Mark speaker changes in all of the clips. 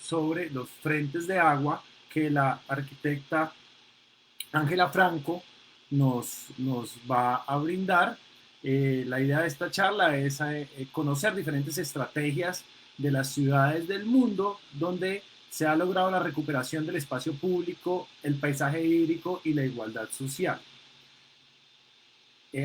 Speaker 1: sobre los frentes de agua que la arquitecta Ángela Franco nos va a brindar. La idea de esta charla es conocer diferentes estrategias de las ciudades del mundo donde se ha logrado la recuperación del espacio público, el paisaje hídrico y la igualdad social.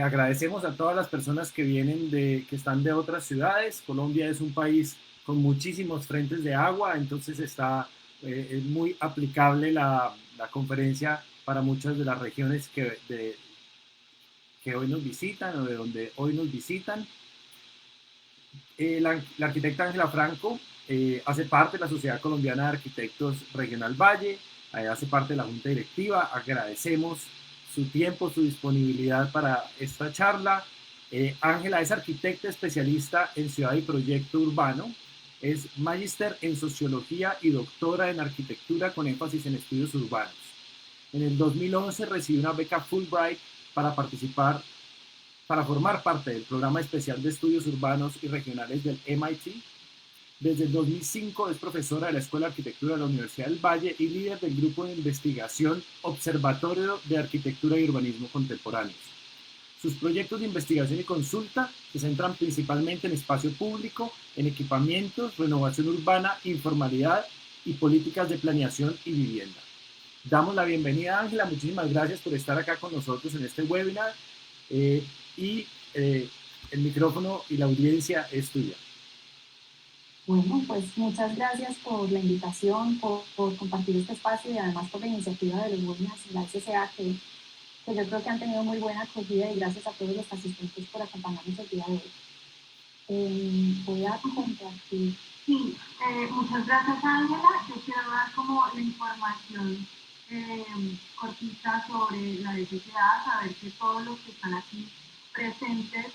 Speaker 1: Agradecemos a todas las personas que que están de otras ciudades. Colombia es un país con muchísimos frentes de agua, entonces es muy aplicable la conferencia para muchas de las regiones que hoy nos visitan o de donde hoy nos visitan. La arquitecta Ángela Franco hace parte de la Sociedad Colombiana de Arquitectos Regional Valle, hace parte de la Junta Directiva. Agradecemos su tiempo, su disponibilidad para esta charla. Ángela es arquitecta especialista en ciudad y proyecto urbano, es magíster en sociología y doctora en arquitectura con énfasis en estudios urbanos. En el 2011 recibió una beca Fulbright para participar para formar parte del programa especial de estudios urbanos y regionales del MIT. Desde el 2005 es profesora de la Escuela de Arquitectura de la Universidad del Valle y líder del grupo de investigación Observatorio de Arquitectura y Urbanismo Contemporáneos. Sus proyectos de investigación y consulta se centran principalmente en espacio público, en equipamientos, renovación urbana, informalidad y políticas de planeación y vivienda. Damos la bienvenida a Ángela, muchísimas gracias por estar acá con nosotros en este webinar. Eh, y el micrófono y la audiencia es tuya.
Speaker 2: Bueno, pues muchas gracias por la invitación, por compartir este espacio y además por la iniciativa de los webinars y la SCA que yo creo que han tenido muy buena acogida y gracias a todos los asistentes por acompañarnos el día de hoy. Voy a compartir.
Speaker 3: Sí, muchas gracias Ángela. Yo quiero dar como la información cortita sobre la SCA, saber que todos los que están aquí presentes,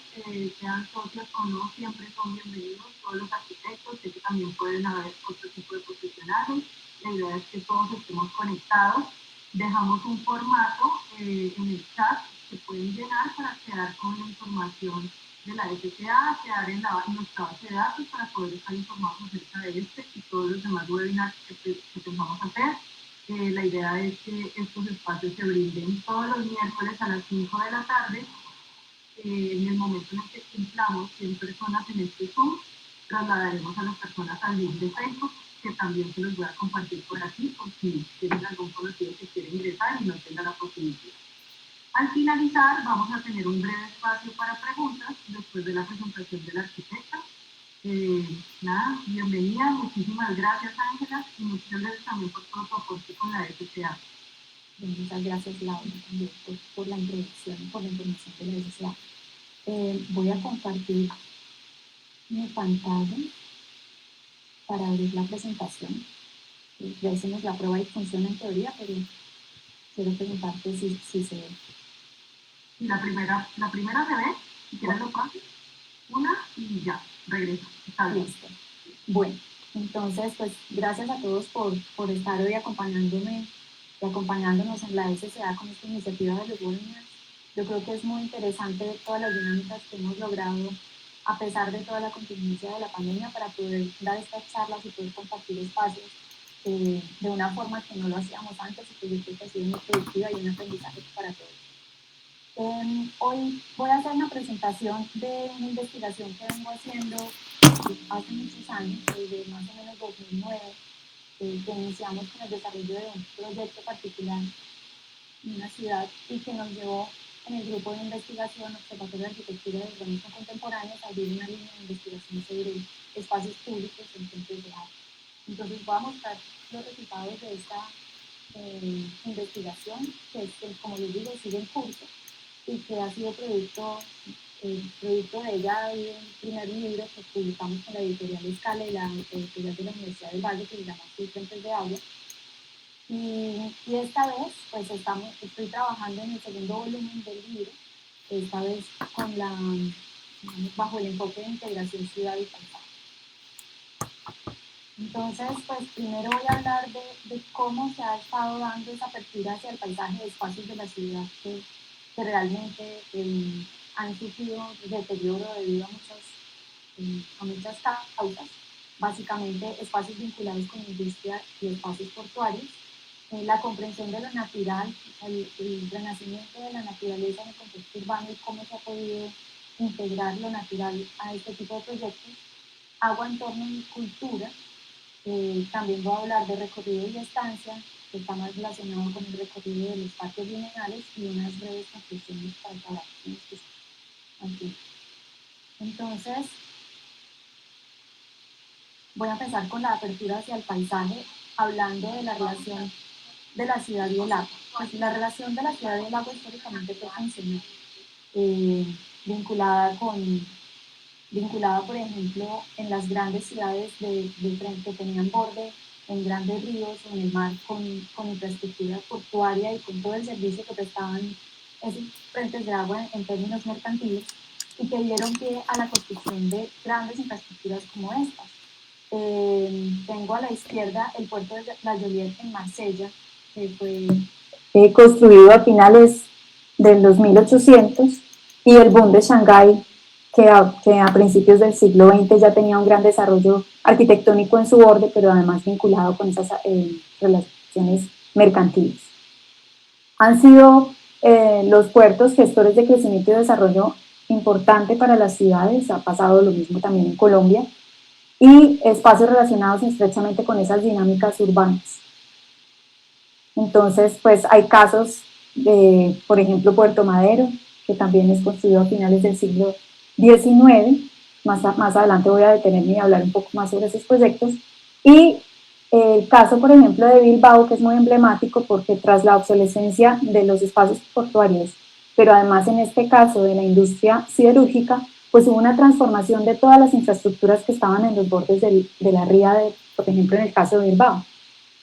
Speaker 3: sean socios o no, siempre son bienvenidos, todos los arquitectos, sé que también pueden haber otro tipo de profesionales, la idea es que todos estemos conectados, dejamos un formato en el chat que pueden llenar para quedar con la información de la SCA, quedar en nuestra base de datos para poder estar informados acerca de este y todos los demás webinars que pensamos hacer. La idea es que estos espacios se brinden todos los miércoles a las 5 de la tarde. En el momento en el que cumplamos 100 personas en este Zoom, trasladaremos a las personas al link de Facebook, que también se los voy a compartir por aquí, por si tienen algún conocido que quiere ingresar y no tenga la posibilidad. Al finalizar, vamos a tener un breve espacio para preguntas después de la presentación de la arquitecta. Nada, bienvenida, muchísimas gracias Ángela y muchas gracias también por todo tu aporte con la SCA.
Speaker 2: Muchas gracias Laura también por la introducción y por la información de la SCA. Voy a compartir mi pantalla para abrir la presentación. Ya hicimos la prueba y funciona en teoría, pero quiero preguntarte si se ve.
Speaker 3: La primera se ve, si quieres lo paso. Una y ya, regresa. Está bien.
Speaker 2: Listo. Bueno, entonces, pues gracias a todos por estar hoy acompañándonos en la SCA con esta iniciativa de los webinars. Yo creo que es muy interesante todas las dinámicas que hemos logrado a pesar de toda la contingencia de la pandemia para poder dar estas charlas y poder compartir espacios de una forma que no lo hacíamos antes y que yo creo que ha sido muy productiva y un aprendizaje para todos. Hoy voy a hacer una presentación de una investigación que vengo haciendo hace muchos años, desde más o menos 2009, que iniciamos con el desarrollo de un proyecto particular en una ciudad y que nos llevó en el grupo de investigación Observatorio de Arquitectura y Urbanismo Contemporáneos a abrir una línea de investigación sobre espacios públicos en centros de arte. Entonces voy a mostrar los resultados de esta investigación, que como les digo, sigue en curso y que ha sido producto de ella y un primer libro que publicamos con la editorial Escala y la editorial de la Universidad del Valle, que se llama Fuentes de Agua. Y esta vez, pues estoy trabajando en el segundo volumen del libro, esta vez bajo el enfoque de integración ciudad y paisaje. Entonces, pues primero voy a hablar de cómo se ha estado dando esa apertura hacia el paisaje de espacios de la ciudad que realmente han sufrido deterioro debido a muchas causas. básicamente espacios vinculados con industria y espacios portuarios, la comprensión de lo natural, el renacimiento de la naturaleza en el contexto urbano y cómo se ha podido integrar lo natural a este tipo de proyectos, agua, entorno y cultura. También voy a hablar de recorrido y estancia, que está más relacionado con el recorrido de los parques lineales y unas breves conclusiones para acabar con este aquí. Entonces, voy a empezar con la apertura hacia el paisaje, hablando de la relación de la ciudad y el agua. Pues la relación de la ciudad y el agua históricamente fue funcional, vinculada, por ejemplo, en las grandes ciudades que tenían borde en grandes ríos o en el mar con infraestructura portuaria y con todo el servicio que prestaban esos frentes de agua en términos mercantiles y que dieron pie a la construcción de grandes infraestructuras como estas. Tengo a la izquierda el puerto de La Joliette en Marsella, que fue construido a finales de los 1800, y el boom de Shanghái, que a principios del siglo XX ya tenía un gran desarrollo arquitectónico en su borde, pero además vinculado con esas relaciones mercantiles. Han sido los puertos gestores de crecimiento y desarrollo importante para las ciudades, ha pasado lo mismo también en Colombia, y espacios relacionados estrechamente con esas dinámicas urbanas. Entonces, pues hay casos de, por ejemplo, Puerto Madero, que también es construido a finales del siglo XIX. Más adelante voy a detenerme y hablar un poco más sobre esos proyectos. Y el caso, por ejemplo, de Bilbao, que es muy emblemático porque tras la obsolescencia de los espacios portuarios, pero además en este caso de la industria siderúrgica, pues hubo una transformación de todas las infraestructuras que estaban en los bordes de la ría, por ejemplo, en el caso de Bilbao.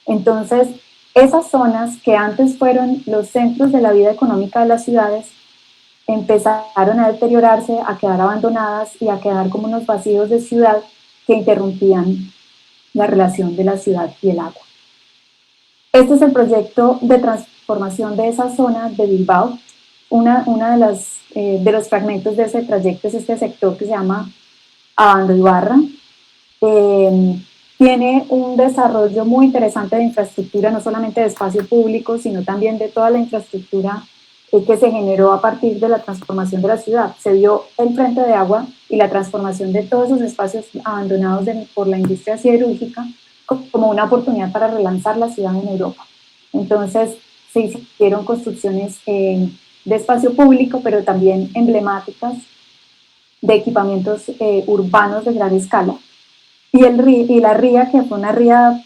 Speaker 2: Entonces, esas zonas que antes fueron los centros de la vida económica de las ciudades empezaron a deteriorarse, a quedar abandonadas y a quedar como unos vacíos de ciudad que interrumpían la relación de la ciudad y el agua. Este es el proyecto de transformación de esa zona de Bilbao. Una de los fragmentos de ese trayecto es este sector que se llama Abando Ibarra. Tiene un desarrollo muy interesante de infraestructura, no solamente de espacio público, sino también de toda la infraestructura que se generó a partir de la transformación de la ciudad. Se vio el frente de agua y la transformación de todos esos espacios abandonados por la industria siderúrgica como una oportunidad para relanzar la ciudad en Europa. Entonces se hicieron construcciones de espacio público, pero también emblemáticas de equipamientos urbanos de gran escala. Y la ría, que fue una ría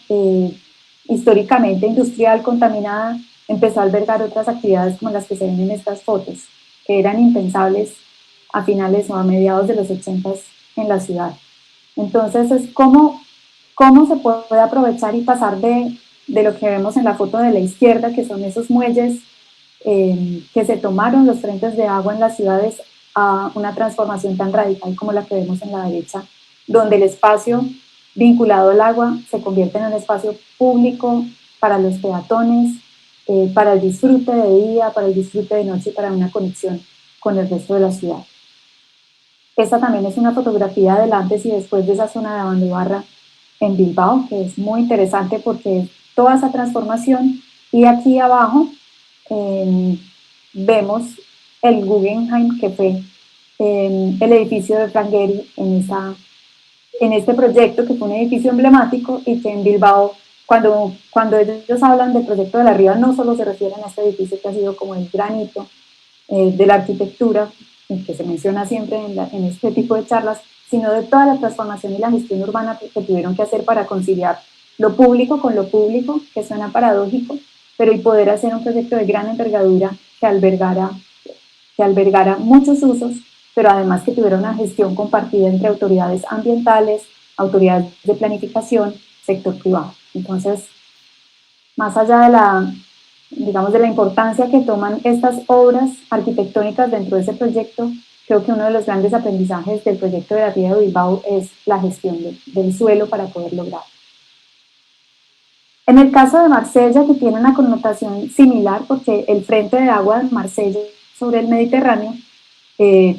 Speaker 2: históricamente industrial contaminada, empezó a albergar otras actividades como las que se ven en estas fotos, que eran impensables a finales o a mediados de los 80 en la ciudad. Entonces es cómo se puede aprovechar y pasar de lo que vemos en la foto de la izquierda, que son esos muelles que se tomaron los frentes de agua en las ciudades, a una transformación tan radical como la que vemos en la derecha, donde el espacio vinculado al agua se convierte en un espacio público para los peatones, para el disfrute de día, para el disfrute de noche y para una conexión con el resto de la ciudad. Esta también es una fotografía del antes y después de esa zona de Abando Ibarra en Bilbao, que es muy interesante porque es toda esa transformación. Y aquí abajo vemos el Guggenheim, que fue el edificio de Frank Gehry en este proyecto, que fue un edificio emblemático y que en Bilbao, cuando ellos hablan del proyecto de la Ría, no solo se refieren a este edificio que ha sido como el granito de la arquitectura, que se menciona siempre en este tipo de charlas, sino de toda la transformación y la gestión urbana que tuvieron que hacer para conciliar lo público con lo público, que suena paradójico, pero y poder hacer un proyecto de gran envergadura que albergara muchos usos, pero además que tuviera una gestión compartida entre autoridades ambientales, autoridades de planificación, sector privado. Entonces, más allá de la importancia que toman estas obras arquitectónicas dentro de ese proyecto, creo que uno de los grandes aprendizajes del proyecto de la Ría de Bilbao es la gestión del suelo para poder lograr. En el caso de Marsella, que tiene una connotación similar porque el frente de agua de Marsella sobre el Mediterráneo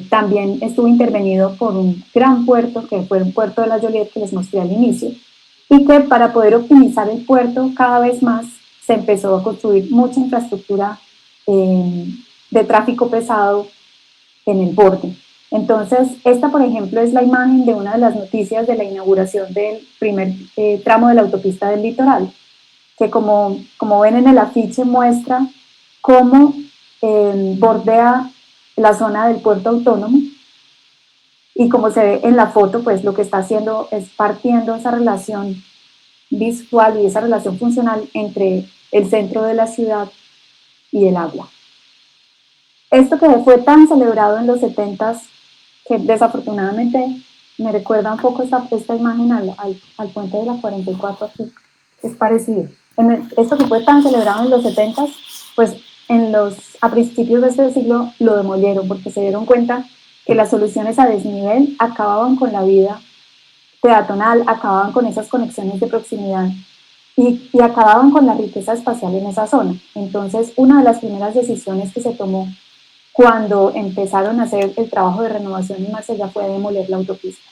Speaker 2: también estuvo intervenido por un gran puerto, que fue el puerto de La Joliette, que les mostré al inicio, y que para poder optimizar el puerto cada vez más se empezó a construir mucha infraestructura de tráfico pesado en el borde. Entonces, esta, por ejemplo, es la imagen de una de las noticias de la inauguración del primer tramo de la autopista del litoral, que como ven en el afiche muestra cómo bordea la zona del puerto autónomo, y como se ve en la foto, pues lo que está haciendo es partiendo esa relación visual y esa relación funcional entre el centro de la ciudad y el agua. Esto que fue tan celebrado en los 70s, que desafortunadamente me recuerda un poco esta imagen al puente de la 44 aquí, es parecido. Esto que fue tan celebrado en los 70s, pues a principios de este siglo lo demolieron porque se dieron cuenta que las soluciones a desnivel acababan con la vida peatonal, acababan con esas conexiones de proximidad y acababan con la riqueza espacial en esa zona. Entonces, una de las primeras decisiones que se tomó cuando empezaron a hacer el trabajo de renovación en Marsella fue demoler la autopista.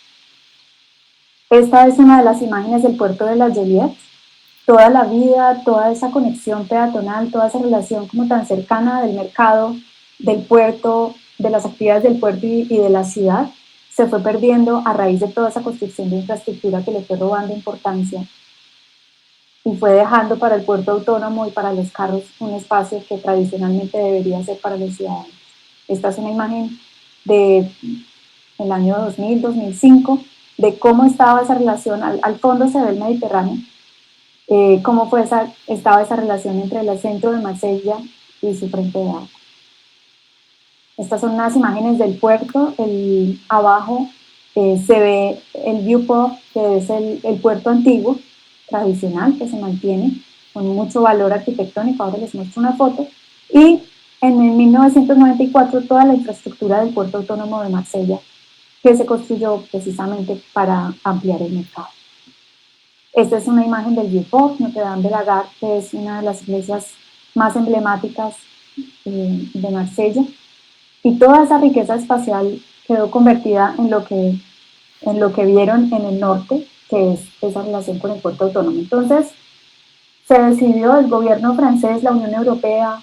Speaker 2: Esta es una de las imágenes del puerto de La Joliette. Toda la vida, toda esa conexión peatonal, toda esa relación como tan cercana del mercado, del puerto, de las actividades del puerto y de la ciudad, se fue perdiendo a raíz de toda esa construcción de infraestructura que le fue robando importancia y fue dejando para el puerto autónomo y para los carros un espacio que tradicionalmente debería ser para los ciudadanos. Esta es una imagen del año 2000-2005, de cómo estaba esa relación. Al fondo se ve el Mediterráneo, cómo estaba esa relación entre el centro de Marsella y su frente de agua. Estas son unas imágenes del puerto. Abajo se ve el viewport, que es el puerto antiguo, tradicional, que se mantiene con mucho valor arquitectónico. Ahora les muestro una foto. Y en el 1994 toda la infraestructura del puerto autónomo de Marsella, que se construyó precisamente para ampliar el mercado. Esta es una imagen del viewport Notre Dame de la Garde, que es una de las iglesias más emblemáticas de Marsella. Y toda esa riqueza espacial quedó convertida en lo que vieron en el norte, que es esa relación con el puerto autónomo. Entonces, se decidió, el gobierno francés, la Unión Europea,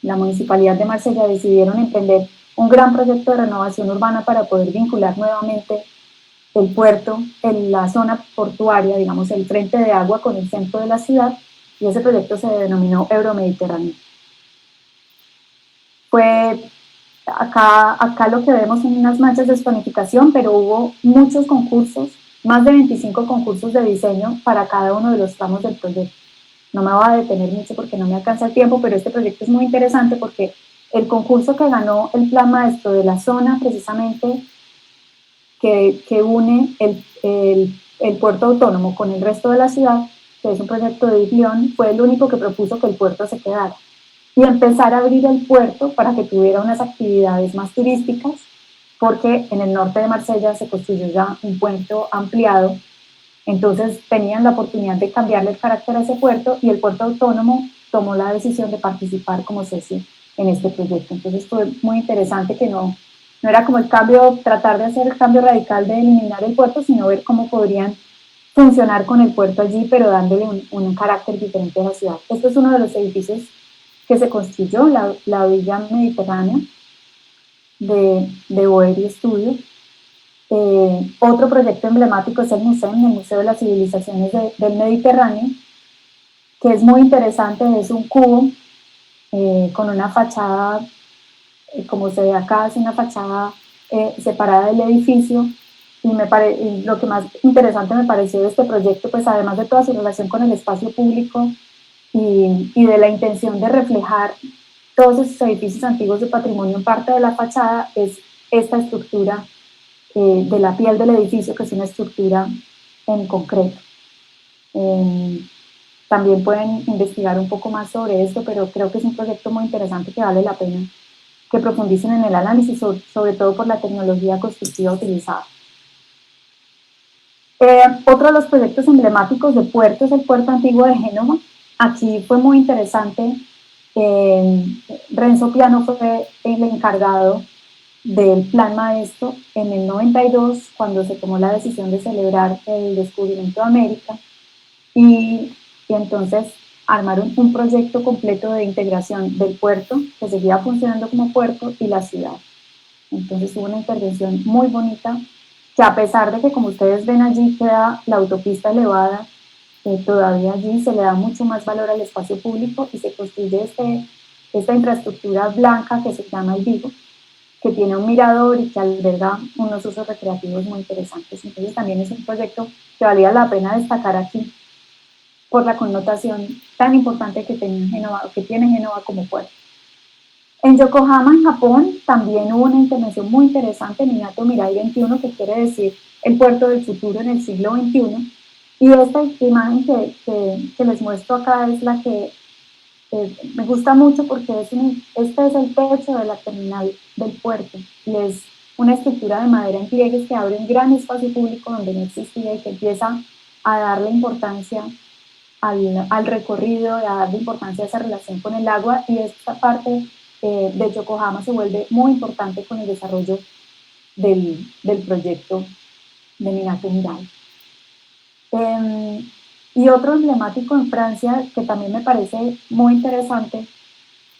Speaker 2: la Municipalidad de Marsella decidieron emprender un gran proyecto de renovación urbana para poder vincular nuevamente el puerto, la zona portuaria, digamos el frente de agua con el centro de la ciudad, y ese proyecto se denominó Euromediterráneo. Acá lo que vemos son unas manchas de zonificación, pero hubo muchos concursos, más de 25 concursos de diseño para cada uno de los tramos del proyecto. No me voy a detener mucho porque no me alcanza el tiempo, pero este proyecto es muy interesante porque el concurso que ganó el plan maestro de la zona, precisamente, que une el puerto autónomo con el resto de la ciudad, que es un proyecto de Lyon, fue el único que propuso que el puerto se quedara y empezar a abrir el puerto para que tuviera unas actividades más turísticas, porque en el norte de Marsella se construyó ya un puerto ampliado. Entonces tenían la oportunidad de cambiarle el carácter a ese puerto y el puerto autónomo tomó la decisión de participar como socio en este proyecto. Entonces fue muy interesante que no era como tratar de hacer el cambio radical de eliminar el puerto, sino ver cómo podrían funcionar con el puerto allí, pero dándole un carácter diferente a la ciudad. Este es uno de los edificios que se construyó, la Villa Mediterránea de Boeri Studio. Otro proyecto emblemático es el Museo de las Civilizaciones del Mediterráneo, que es muy interesante. Es un cubo con una fachada, como se ve acá, es una fachada separada del edificio, y lo que más interesante me pareció de este proyecto, pues además de toda su relación con el espacio público y de la intención de reflejar todos esos edificios antiguos de patrimonio en parte de la fachada, es esta estructura de la piel del edificio, que es una estructura en concreto. También pueden investigar un poco más sobre esto, pero creo que es un proyecto muy interesante que vale la pena que profundicen en el análisis, sobre todo por la tecnología constructiva utilizada. Otro de los proyectos emblemáticos de puerto es el puerto antiguo de Génova. Aquí fue muy interesante. Renzo Piano fue el encargado del Plan Maestro en el 92, cuando se tomó la decisión de celebrar el descubrimiento de América, y entonces armaron un proyecto completo de integración del puerto, que seguía funcionando como puerto, y la ciudad. Entonces hubo una intervención muy bonita, que a pesar de que, como ustedes ven allí, queda la autopista elevada, todavía allí se le da mucho más valor al espacio público y se construye esta infraestructura blanca que se llama el Vigo, que tiene un mirador y que alberga unos usos recreativos muy interesantes. Entonces también es un proyecto que valía la pena destacar aquí por la connotación tan importante que tiene Génova como puerto. En Yokohama, en Japón, también hubo una intervención muy interesante, Minato Mirai 21, que quiere decir el puerto del futuro en el siglo XXI. Y esta imagen que les muestro acá es la que me gusta mucho, porque este es el techo de la terminal del puerto. Y es una estructura de madera en pliegues que abre un gran espacio público donde no existía y que empieza a darle importancia al recorrido, a darle importancia a esa relación con el agua, y esta parte de Yokohama se vuelve muy importante con el desarrollo del proyecto de Minato Mirai. Y otro emblemático en Francia que también me parece muy interesante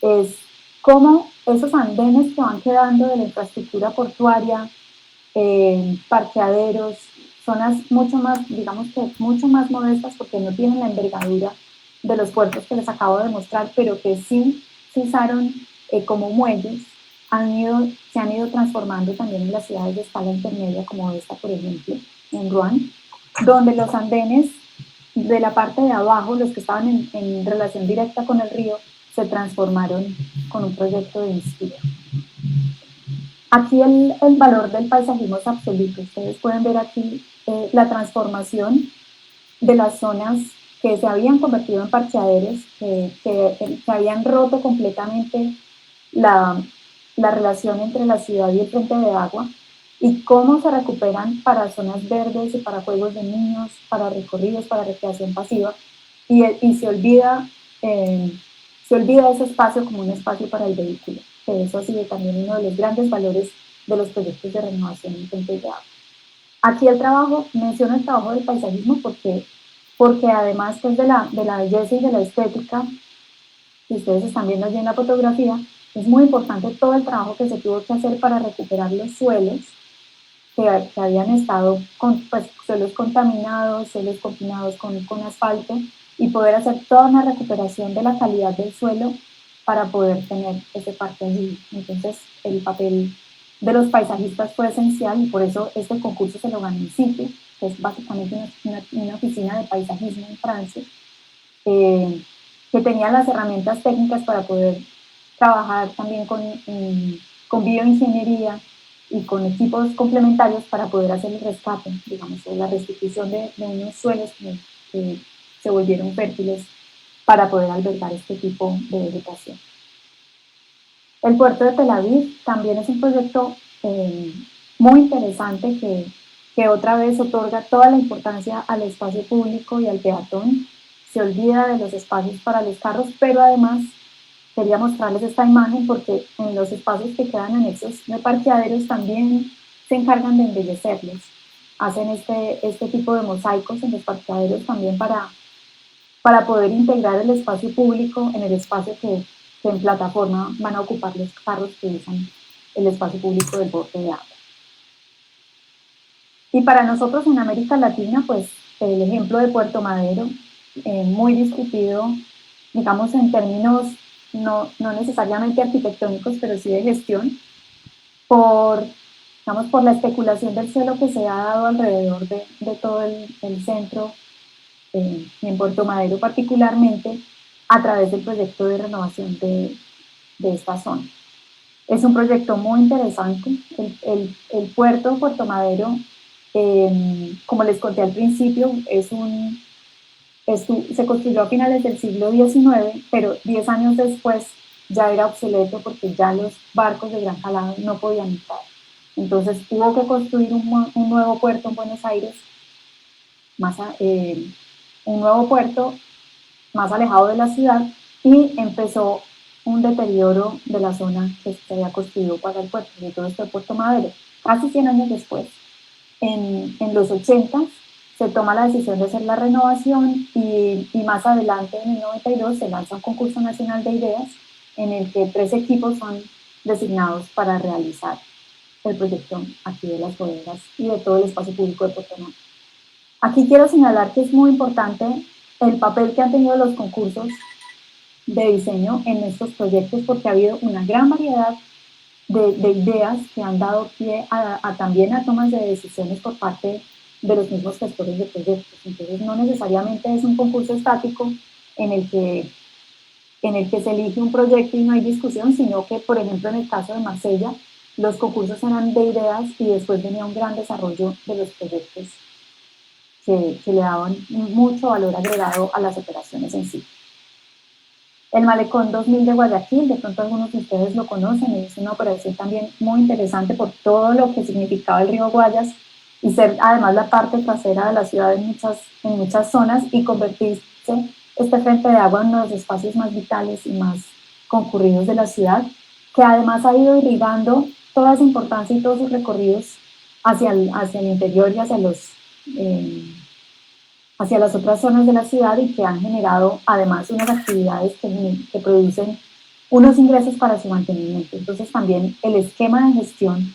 Speaker 2: es cómo esos andenes que van quedando de la infraestructura portuaria, parqueaderos, zonas mucho más, digamos que mucho más modestas, porque no tienen la envergadura de los puertos que les acabo de mostrar, pero que sí se usaron como muelles, se han ido transformando también en las ciudades de escala intermedia, como esta, por ejemplo, en Rouen, donde los andenes de la parte de abajo, los que estaban en relación directa con el río, se transformaron con un proyecto de Inspira. Aquí el valor del paisajismo es absoluto. Ustedes pueden ver aquí la transformación de las zonas que se habían convertido en parqueaderos, que habían roto completamente la relación entre la ciudad y el frente de agua, y cómo se recuperan para zonas verdes y para juegos de niños, para recorridos, para recreación pasiva, y se olvida ese espacio como un espacio para el vehículo, que eso ha sido también uno de los grandes valores de los proyectos de renovación en fuentes de agua. Aquí menciono el trabajo del paisajismo porque además pues, de la belleza y de la estética que ustedes están viendo allí en la fotografía, es muy importante todo el trabajo que se tuvo que hacer para recuperar los suelos que habían estado con pues, suelos contaminados, suelos confinados con asfalto, y poder hacer toda una recuperación de la calidad del suelo para poder tener ese parque allí. Entonces, el papel de los paisajistas fue esencial, y por eso este concurso se lo ganó en sitio, que es básicamente una oficina de paisajismo en Francia, que tenía las herramientas técnicas para poder trabajar también con bioingeniería y con equipos complementarios para poder hacer el rescate, digamos, o la restitución de unos suelos que se volvieron fértiles para poder albergar este tipo de vegetación. El puerto de Tel Aviv también es un proyecto muy interesante que otra vez otorga toda la importancia al espacio público y al peatón. Se olvida de los espacios para los carros, pero además quería mostrarles esta imagen porque en los espacios que quedan anexos de parqueaderos también se encargan de embellecerlos. Hacen este tipo de mosaicos en los parqueaderos también para poder integrar el espacio público en el espacio que en plataforma van a ocupar los carros que usan el espacio público del borde de agua. Y para nosotros en América Latina, pues el ejemplo de Puerto Madero, muy discutido, digamos en términos no necesariamente arquitectónicos, pero sí de gestión, por la especulación del suelo que se ha dado alrededor de todo el centro, y en Puerto Madero particularmente, a través del proyecto de renovación de esta zona. Es un proyecto muy interesante. El puerto de Puerto Madero, como les conté al principio, se construyó a finales del siglo XIX, pero 10 años después ya era obsoleto porque ya los barcos de gran calado no podían entrar. Entonces hubo que construir un nuevo puerto en Buenos Aires, un nuevo puerto más alejado de la ciudad, y empezó un deterioro de la zona que se había construido para el puerto, de todo este Puerto Madero. Casi 100 años después, en los 80, se toma la decisión de hacer la renovación y más adelante, en el 92, se lanza un concurso nacional de ideas en el que 3 equipos son designados para realizar el proyecto aquí de las bodegas y de todo el espacio público de Puerto Madero. Aquí quiero señalar que es muy importante el papel que han tenido los concursos de diseño en estos proyectos, porque ha habido una gran variedad de ideas que han dado pie también a tomas de decisiones por parte de los mismos gestores de proyectos. Entonces no necesariamente es un concurso estático en el que se elige un proyecto y no hay discusión, sino que, por ejemplo, en el caso de Marsella, los concursos eran de ideas y después venía un gran desarrollo de los proyectos que le daban mucho valor agregado a las operaciones en sí. El Malecón 2000 de Guayaquil, de pronto algunos de ustedes lo conocen, es una operación también muy interesante por todo lo que significaba el río Guayas y ser además la parte trasera de la ciudad en muchas zonas y convertirse este frente de agua en uno de los espacios más vitales y más concurridos de la ciudad, que además ha ido irrigando toda esa importancia y todos sus recorridos hacia el interior y hacia las otras zonas de la ciudad y que han generado además unas actividades que producen unos ingresos para su mantenimiento. Entonces también el esquema de gestión,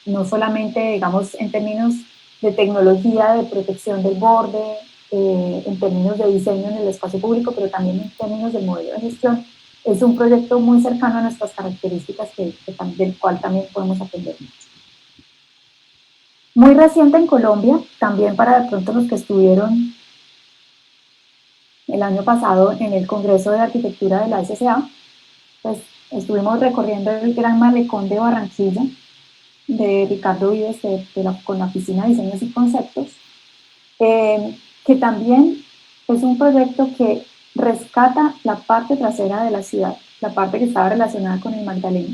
Speaker 2: no solamente digamos en términos de tecnología, de protección del borde, en términos de diseño en el espacio público, pero también en términos del modelo de gestión, es un proyecto muy cercano a nuestras características del cual también podemos aprender mucho. Muy reciente en Colombia, también para de pronto los que estuvieron el año pasado en el Congreso de Arquitectura de la SCA, pues estuvimos recorriendo el Gran Malecón de Barranquilla, de Ricardo Vives, con la Oficina de Diseños y Conceptos, que también es un proyecto que rescata la parte trasera de la ciudad, la parte que estaba relacionada con el Magdalena,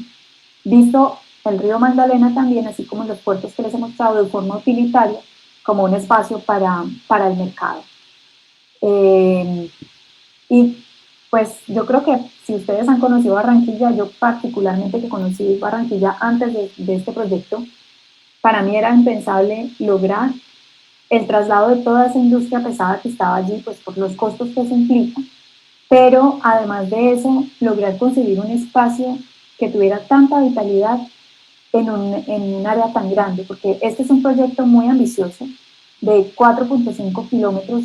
Speaker 2: visto el río Magdalena también, así como los puertos que les he mostrado de forma utilitaria, como un espacio para el mercado. Y pues yo creo que si ustedes han conocido Barranquilla, yo particularmente que conocí Barranquilla antes de este proyecto, para mí era impensable lograr el traslado de toda esa industria pesada que estaba allí, pues por los costos que eso implica, pero además de eso, lograr conseguir un espacio que tuviera tanta vitalidad en un área tan grande, porque este es un proyecto muy ambicioso, de 4.5 kilómetros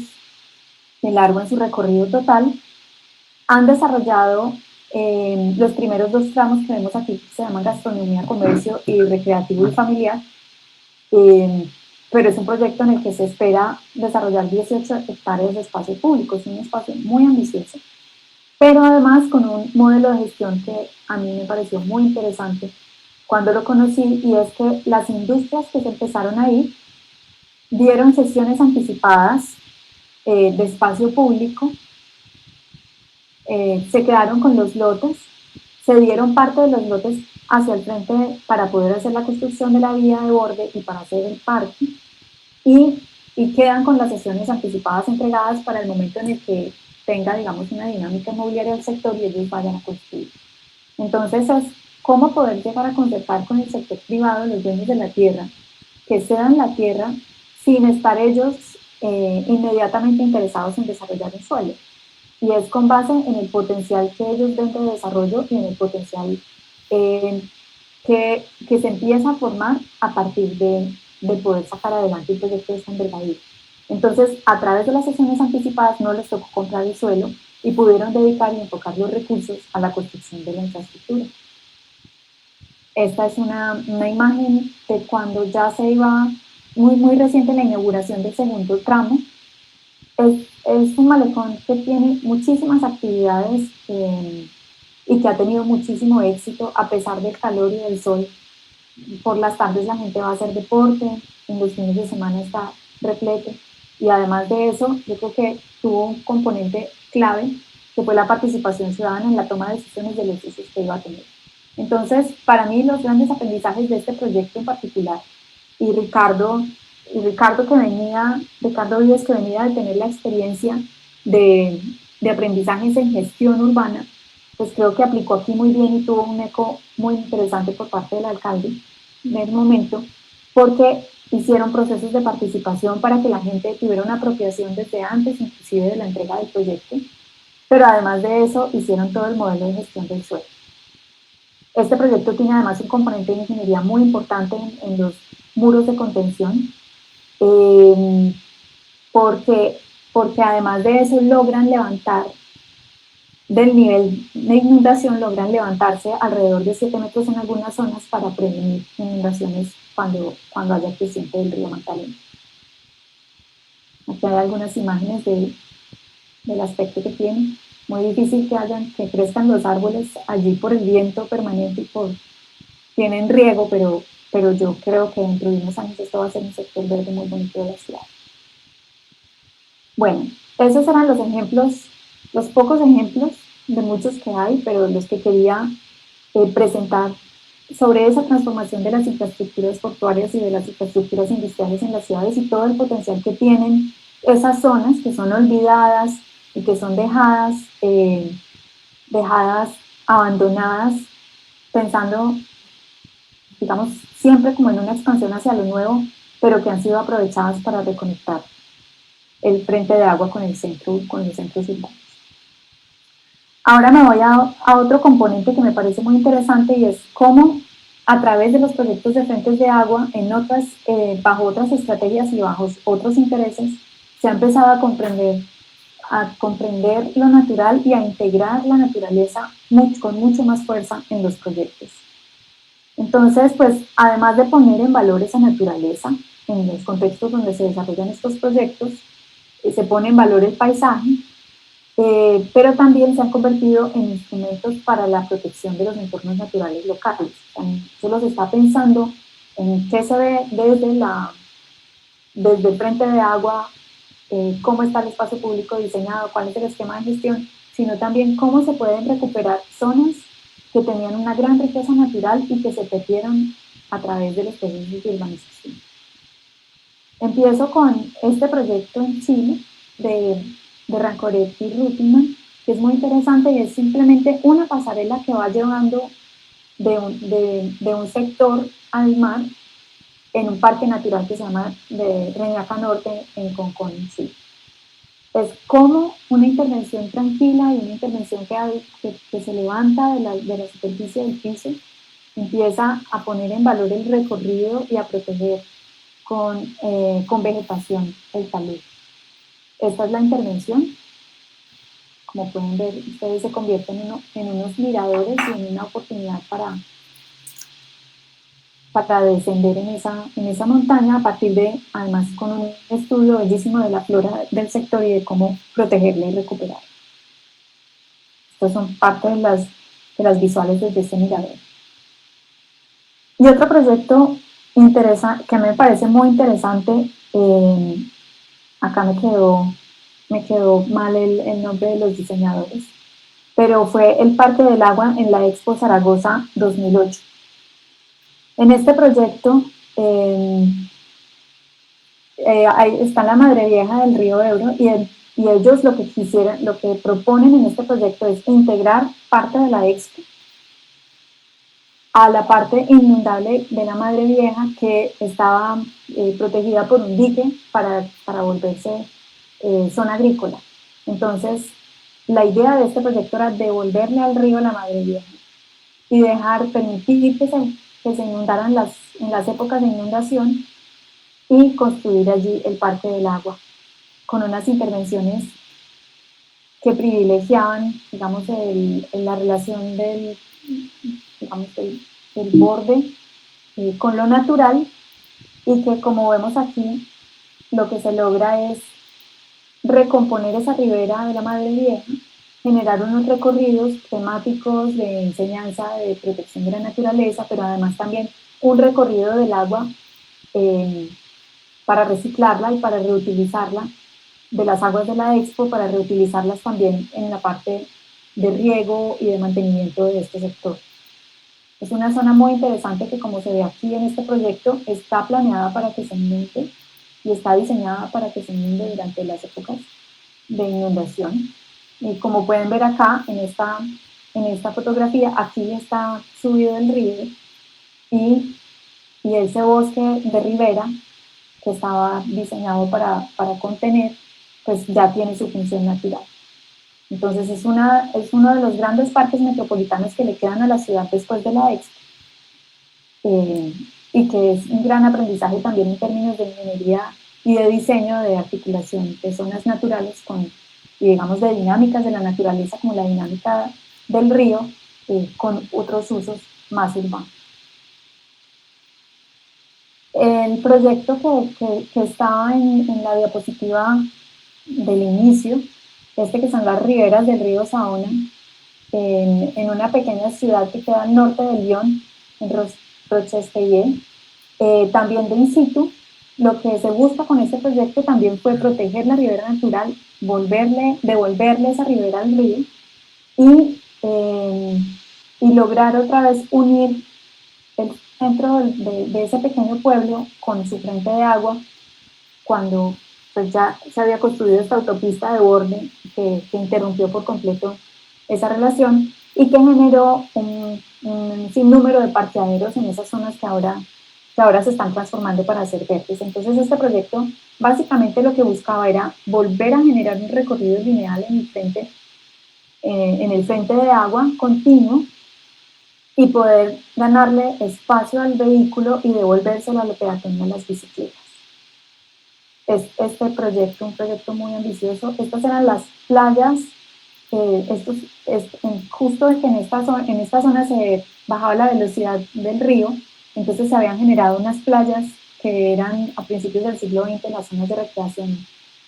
Speaker 2: de largo en su recorrido total. Han desarrollado los primeros 2 tramos que vemos aquí, que se llaman gastronomía, comercio y recreativo y familiar, pero es un proyecto en el que se espera desarrollar 18 hectáreas de espacio público, es un espacio muy ambicioso, pero además con un modelo de gestión que a mí me pareció muy interesante cuando lo conocí, y es que las industrias que se empezaron ahí dieron sesiones anticipadas de espacio público, se quedaron con los lotes, se dieron parte de los lotes hacia el frente para poder hacer la construcción de la vía de borde y para hacer el parque, y quedan con las sesiones anticipadas entregadas para el momento en el que tenga, digamos, una dinámica inmobiliaria del sector y ellos vayan a construir. Entonces es cómo poder llegar a concertar con el sector privado, los dueños de la tierra, que cedan la tierra sin estar ellos inmediatamente interesados en desarrollar un suelo. Y es con base en el potencial que ellos ven de desarrollo y en el potencial que se empieza a formar a partir de poder sacar adelante un proyecto de esta envergadura. Entonces, a través de las sesiones anticipadas no les tocó comprar el suelo y pudieron dedicar y enfocar los recursos a la construcción de la infraestructura. Esta es una imagen de cuando ya se iba, muy reciente, la inauguración del segundo tramo. Es un malecón que tiene muchísimas actividades y que ha tenido muchísimo éxito a pesar del calor y del sol. Por las tardes la gente va a hacer deporte, en los fines de semana está repleto, y además de eso yo creo que tuvo un componente clave que fue la participación ciudadana en la toma de decisiones de los usos que iba a tener. Entonces, para mí los grandes aprendizajes de este proyecto en particular, y Ricardo Vives, que venía de tener la experiencia de aprendizajes en gestión urbana, pues creo que aplicó aquí muy bien y tuvo un eco muy interesante por parte del alcalde en el momento, porque hicieron procesos de participación para que la gente tuviera una apropiación desde antes, inclusive de la entrega del proyecto, pero además de eso hicieron todo el modelo de gestión del suelo. Este proyecto tiene además un componente de ingeniería muy importante en los muros de contención, porque, porque además de eso logran levantar del nivel de inundación, logran levantarse alrededor de 7 metros en algunas zonas para prevenir inundaciones cuando haya creciente del río Magdalena. Aquí hay algunas imágenes del aspecto que tiene. Muy difícil que crezcan los árboles allí por el viento permanente y tienen riego, pero yo creo que dentro de unos años esto va a ser un sector verde muy bonito de la ciudad. Bueno, esos eran los ejemplos, los pocos ejemplos de muchos que hay, pero los que quería presentar sobre esa transformación de las infraestructuras portuarias y de las infraestructuras industriales en las ciudades y todo el potencial que tienen esas zonas que son olvidadas y que son dejadas abandonadas, pensando, digamos, siempre como en una expansión hacia lo nuevo, pero que han sido aprovechadas para reconectar el frente de agua con los centros urbanos. Ahora me voy a otro componente que me parece muy interesante y es cómo a través de los proyectos de frentes de agua, bajo otras estrategias y bajo otros intereses, se ha empezado a comprender lo natural y a integrar la naturaleza con mucho más fuerza en los proyectos. Entonces, pues, además de poner en valor esa naturaleza en los contextos donde se desarrollan estos proyectos, se pone en valor el paisaje, pero también se han convertido en instrumentos para la protección de los entornos naturales locales. Solo se está pensando en qué se ve desde el frente de agua, cómo está el espacio público diseñado, cuál es el esquema de gestión, sino también cómo se pueden recuperar zonas que tenían una gran riqueza natural y que se perdieron a través de los procesos de urbanización. Empiezo con este proyecto en Chile de Rancoret y Rüttimann, que es muy interesante y es simplemente una pasarela que va llevando de un sector al mar en un parque natural que se llama de Reñaca Norte en Concón, en Chile. Es como una intervención tranquila y una intervención que se levanta de la superficie del piso, empieza a poner en valor el recorrido y a proteger con vegetación el talud. Esta es la intervención. Como pueden ver, ustedes se convierten en unos miradores y en una oportunidad para descender en esa montaña a partir además con un estudio bellísimo de la flora del sector y de cómo protegerla y recuperar. Estas son parte de las visuales desde este mirador. Y otro proyecto que me parece muy interesante, acá me quedó mal el nombre de los diseñadores, pero fue el Parque del Agua en la Expo Zaragoza 2008. En este proyecto ahí está la Madre Vieja del río Ebro y ellos lo que proponen en este proyecto es integrar parte de la Expo a la parte inundable de la Madre Vieja que estaba protegida por un dique para volverse zona agrícola. Entonces, la idea de este proyecto era devolverle al río la Madre Vieja y permitir que se inundaran en las épocas de inundación y construir allí el Parque del Agua con unas intervenciones que privilegiaban, digamos, la relación del borde con lo natural y que, como vemos aquí, lo que se logra es recomponer esa ribera de la Madre Vieja, generar unos recorridos temáticos de enseñanza, de protección de la naturaleza, pero además también un recorrido del agua para reciclarla y para reutilizarla, de las aguas de la Expo, para reutilizarlas también en la parte de riego y de mantenimiento de este sector. Es una zona muy interesante que, como se ve aquí en este proyecto, está planeada para que se inunde y está diseñada para que se inunde durante las épocas de inundación. Y como pueden ver acá, en esta en esta fotografía, aquí está subido el río y ese bosque de ribera que estaba diseñado para contener, pues ya tiene su función natural. Entonces es uno de los grandes parques metropolitanos que le quedan a la ciudad después de la Expo, y que es un gran aprendizaje también en términos de ingeniería y de diseño de articulación de zonas naturales y digamos de dinámicas de la naturaleza como la dinámica del río, con otros usos más urbanos. El proyecto que estaba en la diapositiva del inicio, que son las riberas del río Saona, en una pequeña ciudad que queda al norte de Lyon, en Rochester, también de in situ. Lo que se busca con este proyecto también fue proteger la ribera natural, devolverle esa ribera al río y lograr otra vez unir el centro de ese pequeño pueblo con su frente de agua, cuando pues ya se había construido esta autopista de borde que interrumpió por completo esa relación y que generó un sinnúmero de parqueaderos en esas zonas que ahora se están transformando para ser verdes. Entonces este proyecto básicamente lo que buscaba era volver a generar un recorrido lineal en el frente de agua continuo y poder ganarle espacio al vehículo y devolvérselo a los peatones y a las bicicletas. Es este proyecto, un proyecto muy ambicioso. Estas eran las playas, justo que en esta zona se bajaba la velocidad del río, entonces se habían generado unas playas que eran a principios del siglo XX las zonas de recreación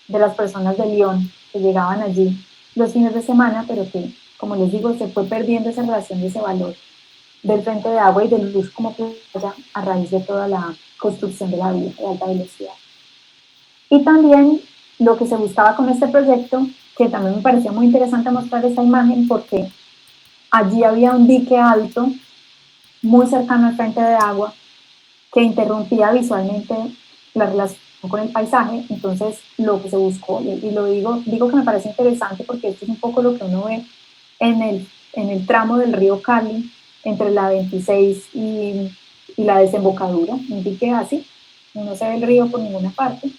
Speaker 2: de las personas de Lyon que llegaban allí los fines de semana, pero que, como les digo, se fue perdiendo esa relación de ese valor del frente de agua y de luz como playa a raíz de toda la construcción de la vía de alta velocidad. Y también lo que se buscaba con este proyecto, que también me parecía muy interesante mostrar esta imagen porque allí había un dique alto muy cercano al frente de agua que interrumpía visualmente la relación con el paisaje. Entonces lo que se buscó, y lo digo que me parece interesante porque esto es un poco lo que uno ve en el tramo del río Cali entre la 26 y la desembocadura, un dique así, no se ve el río por ninguna parte,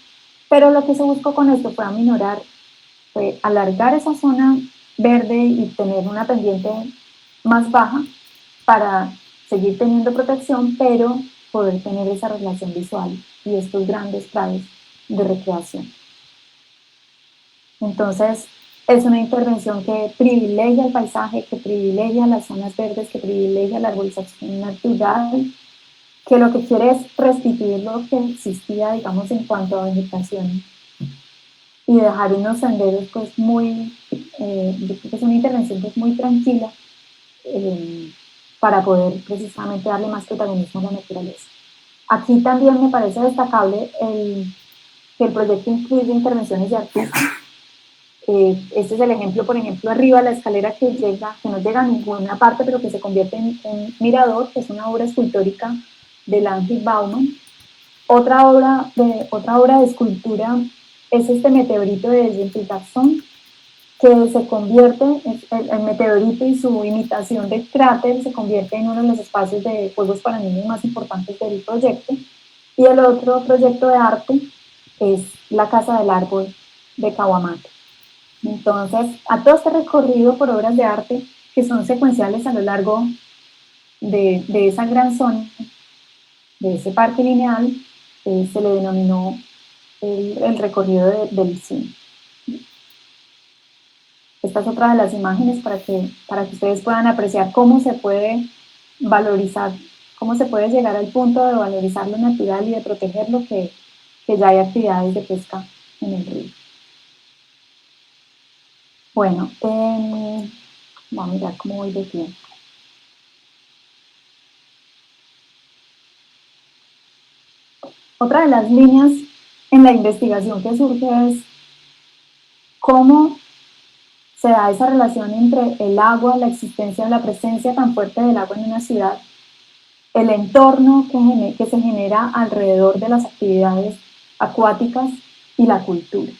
Speaker 2: pero lo que se buscó con esto fue alargar esa zona verde y tener una pendiente más baja para seguir teniendo protección, pero poder tener esa relación visual y estos grandes prados de recreación. Entonces, es una intervención que privilegia el paisaje, que privilegia las zonas verdes, que privilegia la arborización natural, que lo que quiere es restituir lo que existía, digamos, en cuanto a vegetación y dejar unos senderos pues yo creo que es una intervención pues muy tranquila, para poder precisamente darle más protagonismo a la naturaleza. Aquí también me parece destacable que el proyecto incluye intervenciones de artistas. Este es el ejemplo, por ejemplo, arriba la escalera que no llega a ninguna parte, pero que se convierte en mirador, que es una obra escultórica de Landry Bauman. Otra obra de escultura es este meteorito de Jean-Pierre, que se convierte, el meteorito y su imitación de cráter se convierte en uno de los espacios de juegos para niños más importantes del proyecto. Y el otro proyecto de arte es la Casa del Árbol de Kawamata. Entonces, a todo este recorrido por obras de arte que son secuenciales a lo largo de esa gran zona, de ese parque lineal, se le denominó el recorrido del cine. Esta es otra de las imágenes para que ustedes puedan apreciar cómo se puede valorizar, cómo se puede llegar al punto de valorizar lo natural y de proteger lo que ya hay actividades de pesca en el río. Bueno, vamos a mirar cómo voy de tiempo. Otra de las líneas en la investigación que surge es cómo se da esa relación entre el agua, la existencia, la presencia tan fuerte del agua en una ciudad, el entorno que se genera alrededor de las actividades acuáticas y la cultura.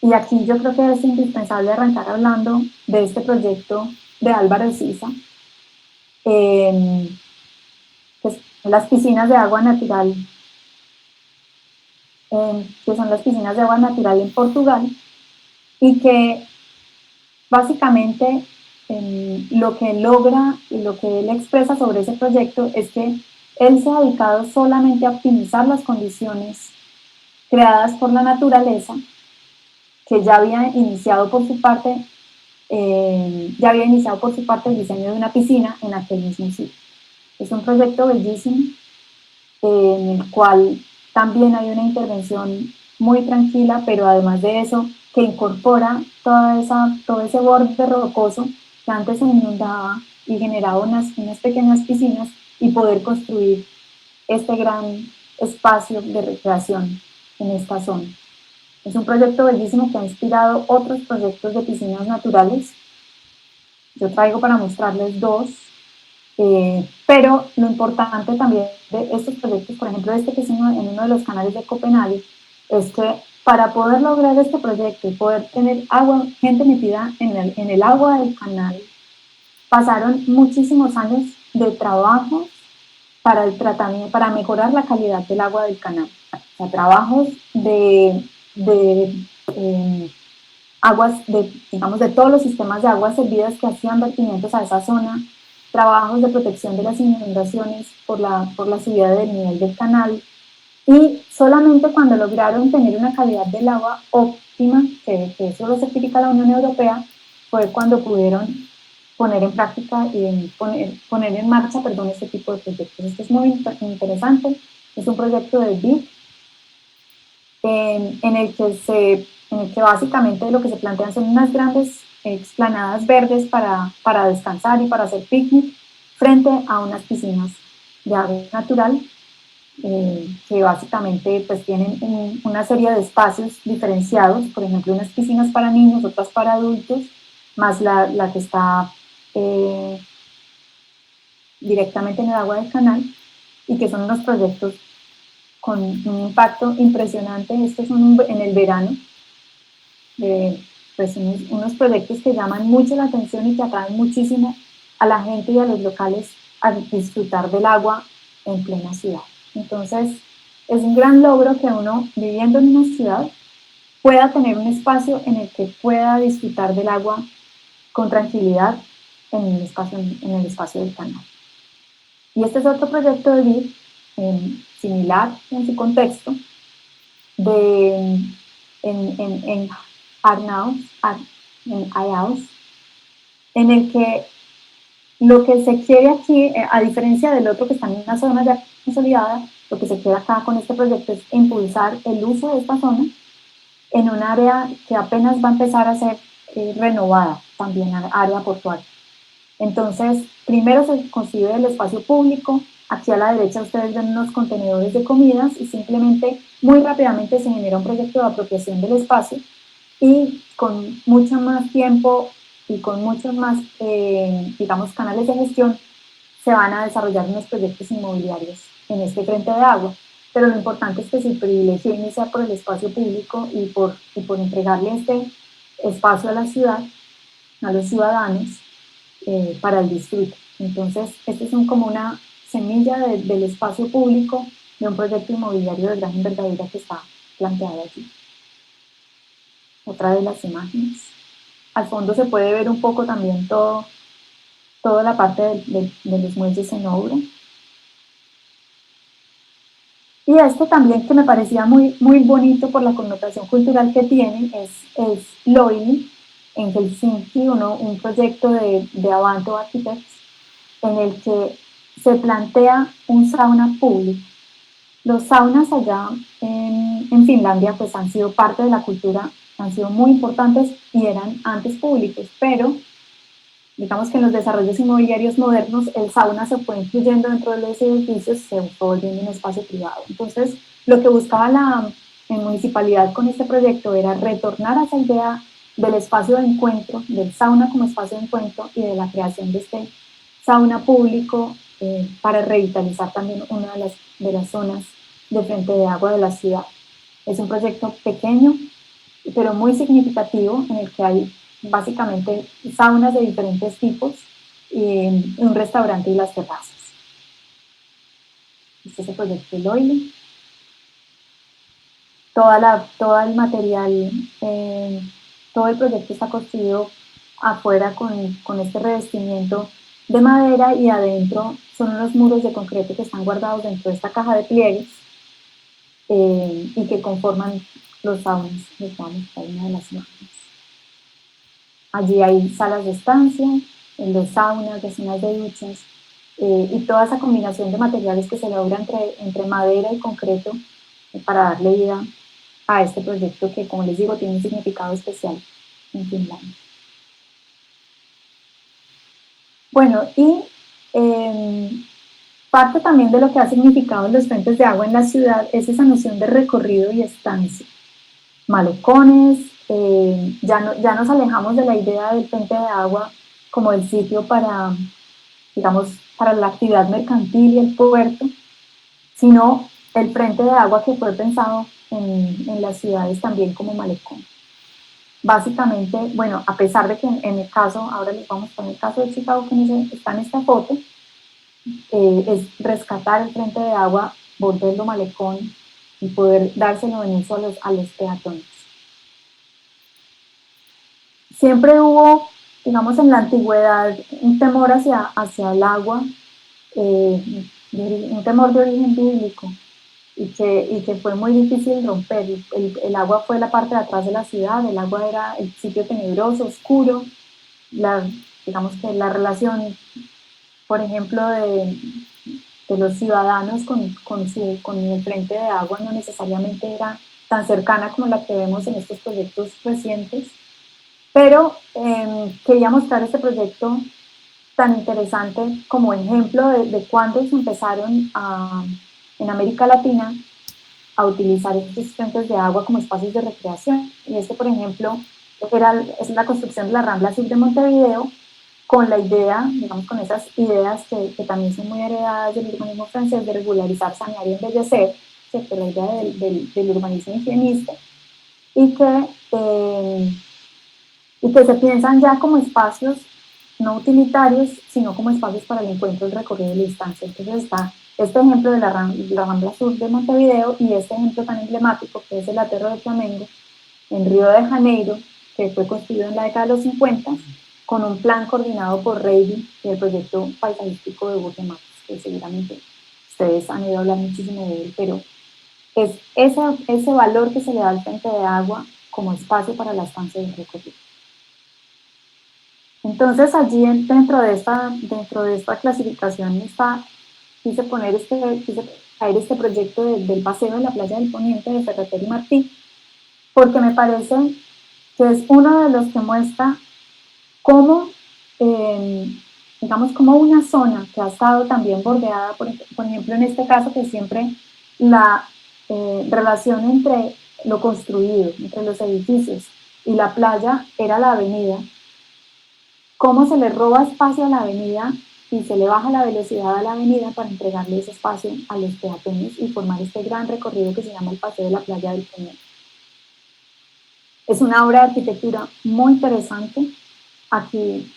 Speaker 2: Y aquí yo creo que es indispensable arrancar hablando de este proyecto de Álvaro Siza, pues, las piscinas de agua natural, que son las piscinas de agua natural en Portugal, y que básicamente lo que él logra y lo que él expresa sobre ese proyecto es que él se ha dedicado solamente a optimizar las condiciones creadas por la naturaleza, que ya había iniciado por su parte el diseño de una piscina en aquel mismo sitio. Es un proyecto bellísimo, en el cual también hay una intervención muy tranquila, pero además de eso, que incorpora todo ese borde rocoso que antes se inundaba y generaba unas pequeñas piscinas, y poder construir este gran espacio de recreación en esta zona. Es un proyecto bellísimo que ha inspirado otros proyectos de piscinas naturales. Yo traigo para mostrarles dos, pero lo importante también de estos proyectos, por ejemplo este que es en uno de los canales de Copenhague, es que para poder lograr este proyecto y poder tener gente metida en el agua del canal, pasaron muchísimos años de trabajo para el tratamiento, para mejorar la calidad del agua del canal. O sea, trabajos de aguas, digamos, de todos los sistemas de aguas servidas que hacían vertimientos a esa zona, trabajos de protección de las inundaciones por la subida del nivel del canal, y solamente cuando lograron tener una calidad del agua óptima, que eso lo certifica la Unión Europea, fue cuando pudieron poner en práctica y poner en marcha, este tipo de proyectos. Esto es muy interesante. Es un proyecto de BID en el que básicamente lo que se plantean son unas grandes explanadas verdes para descansar y para hacer picnic frente a unas piscinas de agua natural, que básicamente pues tienen una serie de espacios diferenciados, por ejemplo unas piscinas para niños, otras para adultos, más la que está directamente en el agua del canal, y que son unos proyectos con un impacto impresionante. Estos son en el verano, pues unos proyectos que llaman mucho la atención y que atraen muchísimo a la gente y a los locales a disfrutar del agua en plena ciudad. Entonces es un gran logro que uno, viviendo en una ciudad, pueda tener un espacio en el que pueda disfrutar del agua con tranquilidad en el espacio del canal. Y este es otro proyecto de BID, similar en su contexto, en Arnaus, en Ayaus, en el que lo que se quiere aquí, a diferencia del otro que está en una zona ya consolidada, lo que se quiere acá con este proyecto es impulsar el uso de esta zona en un área que apenas va a empezar a ser renovada, también área portuaria. Entonces, primero se concibe el espacio público. Aquí a la derecha ustedes ven unos contenedores de comidas, y simplemente, muy rápidamente, se genera un proyecto de apropiación del espacio, y con mucho más tiempo y con muchos más, digamos, canales de gestión, se van a desarrollar unos proyectos inmobiliarios en este frente de agua. Pero lo importante es que el privilegio inicia por el espacio público y por entregarle este espacio a la ciudad, a los ciudadanos, para el disfrute. Entonces, esto es como una semilla del espacio público de un proyecto inmobiliario de gran envergadura que está planteado aquí. Otra de las imágenes. Al fondo se puede ver un poco también toda la parte de los muelles en obra. Y este también, que me parecía muy, muy bonito por la connotación cultural que tiene, es Loili, en Helsinki, un proyecto de Avanto Architects, en el que se plantea un sauna público. Los saunas allá en Finlandia pues han sido parte de la cultura, han sido muy importantes y eran antes públicos, pero digamos que en los desarrollos inmobiliarios modernos el sauna se fue incluyendo dentro de los edificios, se fue volviendo un espacio privado. Entonces, lo que buscaba la municipalidad con este proyecto era retornar a esa idea del espacio de encuentro, del sauna como espacio de encuentro, y de la creación de este sauna público, para revitalizar también una de las zonas de frente de agua de la ciudad. Es un proyecto pequeño, pero muy significativo, en el que hay básicamente saunas de diferentes tipos, un restaurante y las terrazas. Este es el proyecto Loile. Todo el material, todo el proyecto está construido afuera con este revestimiento de madera y adentro son unos muros de concreto que están guardados dentro de esta caja de pliegues y que conforman los saunas. Les vamos a mostrar una de las imágenes. Allí hay salas de estancia, de saunas, de zonas de duchas y toda esa combinación de materiales que se logra entre madera y concreto para darle vida a este proyecto que, como les digo, tiene un significado especial en Finlandia. Bueno, y parte también de lo que ha significado los frentes de agua en la ciudad es esa noción de recorrido y estancia. Malecones, ya nos alejamos de la idea del frente de agua como el sitio para, digamos, para la actividad mercantil y el puerto, sino el frente de agua que fue pensado en las ciudades también como malecón. Básicamente, bueno, a pesar de que en el caso, ahora les vamos a poner el caso de Chicago que está en esta foto, es rescatar el frente de agua, volverlo malecón y poder dárselo en uso a los peatones. Siempre hubo, digamos, en la antigüedad un temor hacia el agua, un temor de origen bíblico, y que fue muy difícil romper. El agua fue la parte de atrás de la ciudad, el agua era el sitio tenebroso, oscuro, digamos que la relación, por ejemplo, de los ciudadanos con el frente de agua no necesariamente era tan cercana como la que vemos en estos proyectos recientes, pero quería mostrar este proyecto tan interesante como ejemplo de cuando se empezaron en América Latina a utilizar estos frentes de agua como espacios de recreación. Y este, por ejemplo, es la construcción de la Rambla Sur de Montevideo, con la idea, digamos, con esas ideas que también son muy heredadas del urbanismo francés de regularizar, sanear y embellecer, ¿cierto? La idea del urbanismo higienista, y que se piensan ya como espacios no utilitarios, sino como espacios para el encuentro, el recorrido y la distancia. Entonces está este ejemplo de la Rambla Sur de Montevideo y este ejemplo tan emblemático que es el Aterro de Flamengo en Río de Janeiro, que fue construido en la década de los 50 con un plan coordinado por Reiby y el proyecto paisajístico de Burle Marx, que seguramente ustedes han ido a hablar muchísimo de él, pero es ese valor que se le da al frente de agua como espacio para la estancia del recorrido. Entonces allí dentro de esta clasificación quise traer este proyecto del paseo de la playa del Poniente de Ferreter y Martí, porque me parece que es uno de los que muestra cómo, digamos, como una zona que ha estado también bordeada, por ejemplo, en este caso que siempre la relación entre lo construido, entre los edificios y la playa era la avenida, cómo se le roba espacio a la avenida y se le baja la velocidad a la avenida para entregarle ese espacio a los peatones y formar este gran recorrido que se llama el Paseo de la Playa del Poniente. Es una obra de arquitectura muy interesante. Aquí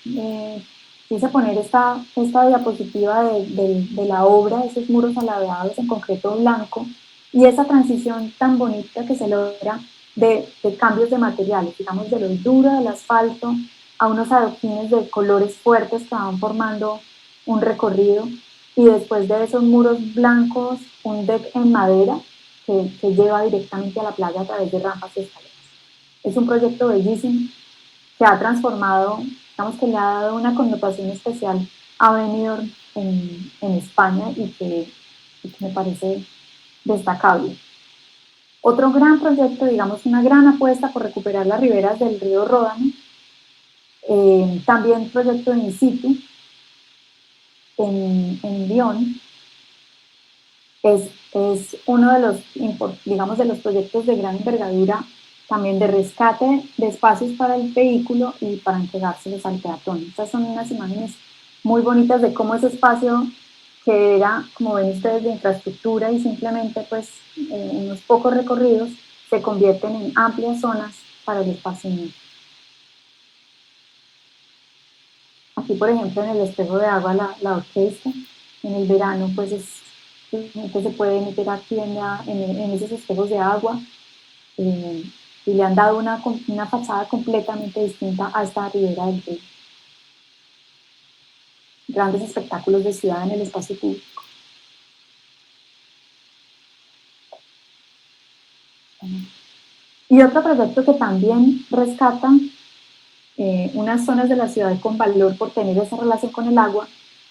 Speaker 2: quise poner esta diapositiva de la obra, esos muros alabeados en concreto blanco y esa transición tan bonita que se logra de cambios de materiales, digamos de lo duro del asfalto a unos adoquines de colores fuertes que van formando un recorrido y después de esos muros blancos un deck en madera que lleva directamente a la playa a través de rampas y escaleras. Es un proyecto bellísimo que ha transformado, digamos que le ha dado una connotación especial a Benidorm en España y que me parece destacable. Otro gran proyecto, digamos una gran apuesta por recuperar las riberas del río Ródano, también proyecto de in situ en Lyon, es uno de los, digamos, de los proyectos de gran envergadura también de rescate de espacios para el vehículo y para entregárselos al peatón. Estas son unas imágenes muy bonitas de cómo ese espacio que era, como ven ustedes, de infraestructura y simplemente pues en unos pocos recorridos se convierten en amplias zonas para el esparcimiento. Aquí, por ejemplo, en el espejo de agua, la orquesta, en el verano, pues se puede meter aquí en esos espejos de agua, eh, y le han dado una fachada completamente distinta a esta ribera del río. Grandes espectáculos de ciudad en el espacio público. Y otro proyecto que también rescata unas zonas de la ciudad con valor por tener esa relación con el agua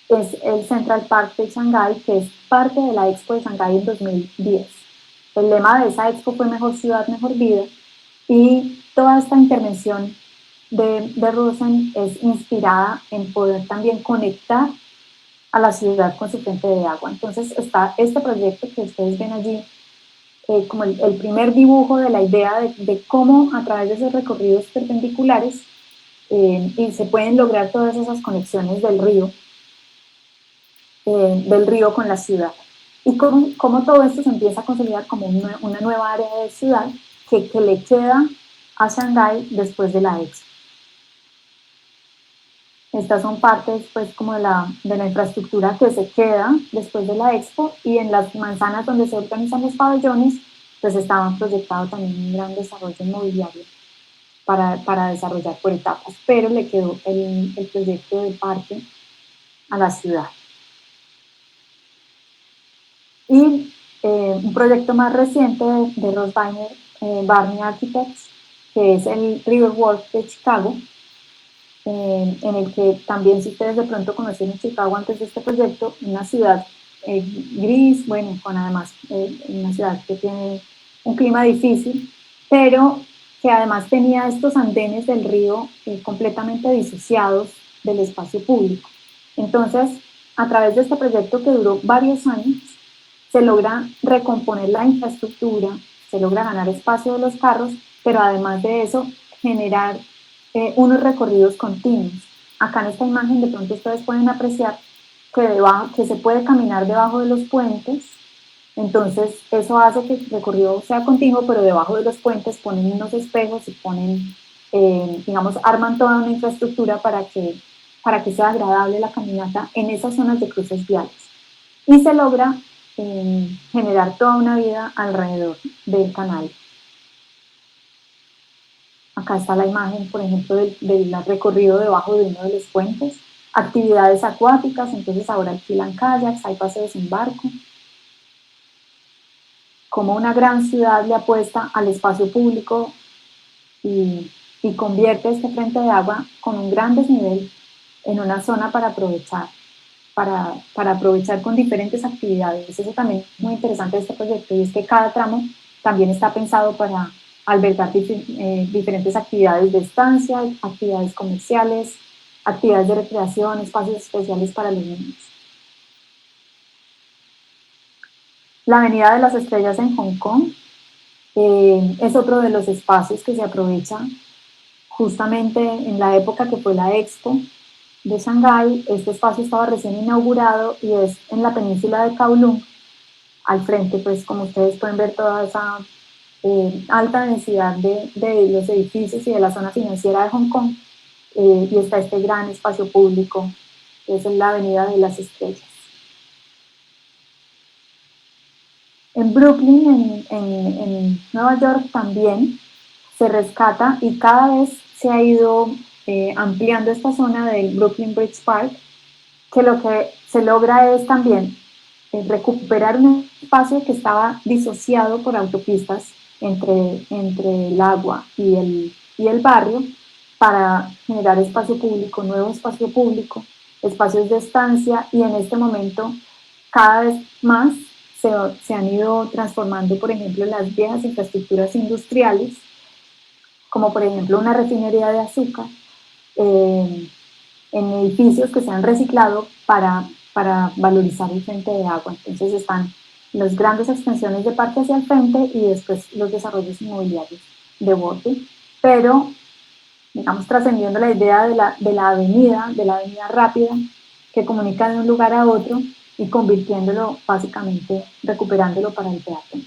Speaker 2: es el Central Park de Shanghái, que es parte de la Expo de Shanghái en 2010. El lema de esa expo fue Mejor Ciudad, Mejor Vida, y toda esta intervención de Rosen es inspirada en poder también conectar a la ciudad con su fuente de agua. Entonces está este proyecto que ustedes ven allí, como el primer dibujo de la idea de cómo a través de esos recorridos perpendiculares y se pueden lograr todas esas conexiones del río con la ciudad. Y cómo todo esto se empieza a consolidar como una nueva área de ciudad que le queda a Shanghái después de la Expo. Estas son partes pues como de la infraestructura que se queda después de la Expo, y en las manzanas donde se organizan los pabellones pues estaban proyectados también un gran desarrollo inmobiliario para desarrollar por etapas, pero le quedó el proyecto del parque a la ciudad. Y un proyecto más reciente de Ross Barney Architects, que es el Riverwalk de Chicago, en el que también, si ustedes de pronto conocieron Chicago antes de este proyecto, una ciudad gris, bueno, con además una ciudad que tiene un clima difícil, pero que además tenía estos andenes del río completamente disociados del espacio público. Entonces, a través de este proyecto que duró varios años, se logra recomponer la infraestructura, se logra ganar espacio de los carros, pero además de eso, generar unos recorridos continuos. Acá en esta imagen de pronto ustedes pueden apreciar que se puede caminar debajo de los puentes, entonces eso hace que el recorrido sea continuo, pero debajo de los puentes ponen unos espejos y ponen, digamos, arman toda una infraestructura para que sea agradable la caminata en esas zonas de cruces viales. Y se logra generar toda una vida alrededor del canal. Acá está la imagen, por ejemplo, del recorrido debajo de uno de los puentes. Actividades acuáticas, entonces ahora alquilan kayaks, hay paseos en barco. Como una gran ciudad le apuesta al espacio público y convierte este frente de agua con un gran desnivel en una zona para aprovechar, con diferentes actividades. Eso también es muy interesante de este proyecto, y es que cada tramo también está pensado para albergar diferentes actividades de estancia, actividades comerciales, actividades de recreación, espacios especiales para los niños. La Avenida de las Estrellas en Hong Kong es otro de los espacios que se aprovecha justamente en la época que fue la Expo de Shanghái. Este espacio estaba recién inaugurado y es en la península de Kowloon. Al frente, pues como ustedes pueden ver, toda esa alta densidad de los edificios y de la zona financiera de Hong Kong, y está este gran espacio público, que es la Avenida de las Estrellas. En Brooklyn, en Nueva York, también se rescata y cada vez se ha ido ampliando esta zona del Brooklyn Bridge Park, que lo que se logra es también recuperar un espacio que estaba disociado por autopistas entre el agua y el barrio, para generar espacio público, nuevo espacio público, espacios de estancia, y en este momento cada vez más se han ido transformando, por ejemplo, las viejas infraestructuras industriales, como por ejemplo una refinería de azúcar, en edificios que se han reciclado para valorizar el frente de agua. Entonces están las grandes extensiones de parque hacia el frente y después los desarrollos inmobiliarios de borde, pero digamos trascendiendo la idea de la avenida rápida que comunica de un lugar a otro y convirtiéndolo, básicamente recuperándolo para el peatón.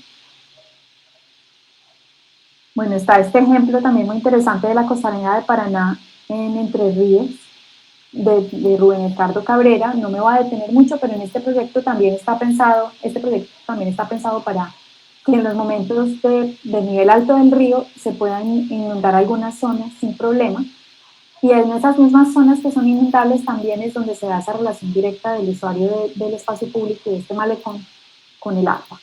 Speaker 2: Bueno, está este ejemplo también muy interesante de la costanera de Paraná en Entre Ríos, de Rubén Edgardo Cabrera. No me voy a detener mucho, pero en este proyecto también está pensado para que en los momentos de nivel alto del río se puedan inundar algunas zonas sin problema. Y en esas mismas zonas que son inundables también es donde se da esa relación directa del usuario del espacio público y de este malecón con el agua.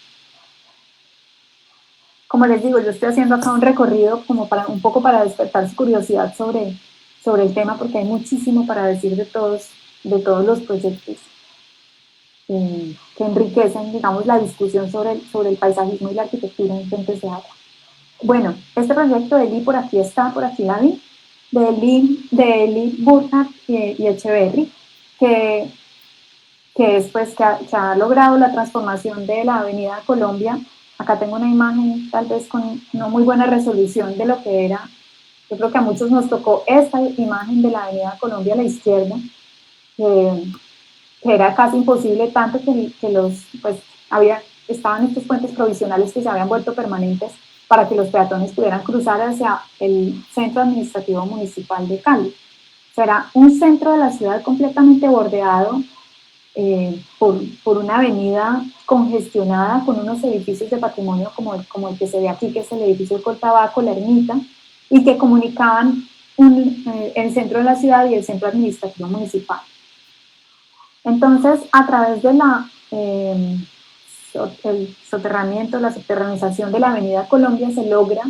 Speaker 2: Como les digo, yo estoy haciendo acá un recorrido como un poco para despertar su curiosidad sobre el tema, porque hay muchísimo para decir de todos los proyectos que enriquecen, digamos, la discusión sobre el paisajismo y la arquitectura en fuentes de agua. Bueno, este proyecto de Eli, por aquí la vi, de Eli Burkhardt y Echeverry, que es pues que ha logrado la transformación de la Avenida Colombia. Acá tengo una imagen tal vez con no muy buena resolución de lo que era. Yo creo que a muchos nos tocó esta imagen de la Avenida Colombia a la izquierda, que era casi imposible, tanto que pues estaban estos puentes provisionales que se habían vuelto permanentes para que los peatones pudieran cruzar hacia el centro administrativo municipal de Cali. O sea, era un centro de la ciudad completamente bordeado por una avenida congestionada con unos edificios de patrimonio como el que se ve aquí, que es el edificio de Coltabaco, la Ermita, y que comunicaban el centro de la ciudad y el centro administrativo municipal. Entonces, a través de el soterramiento, la subterranización de la Avenida Colombia, se logra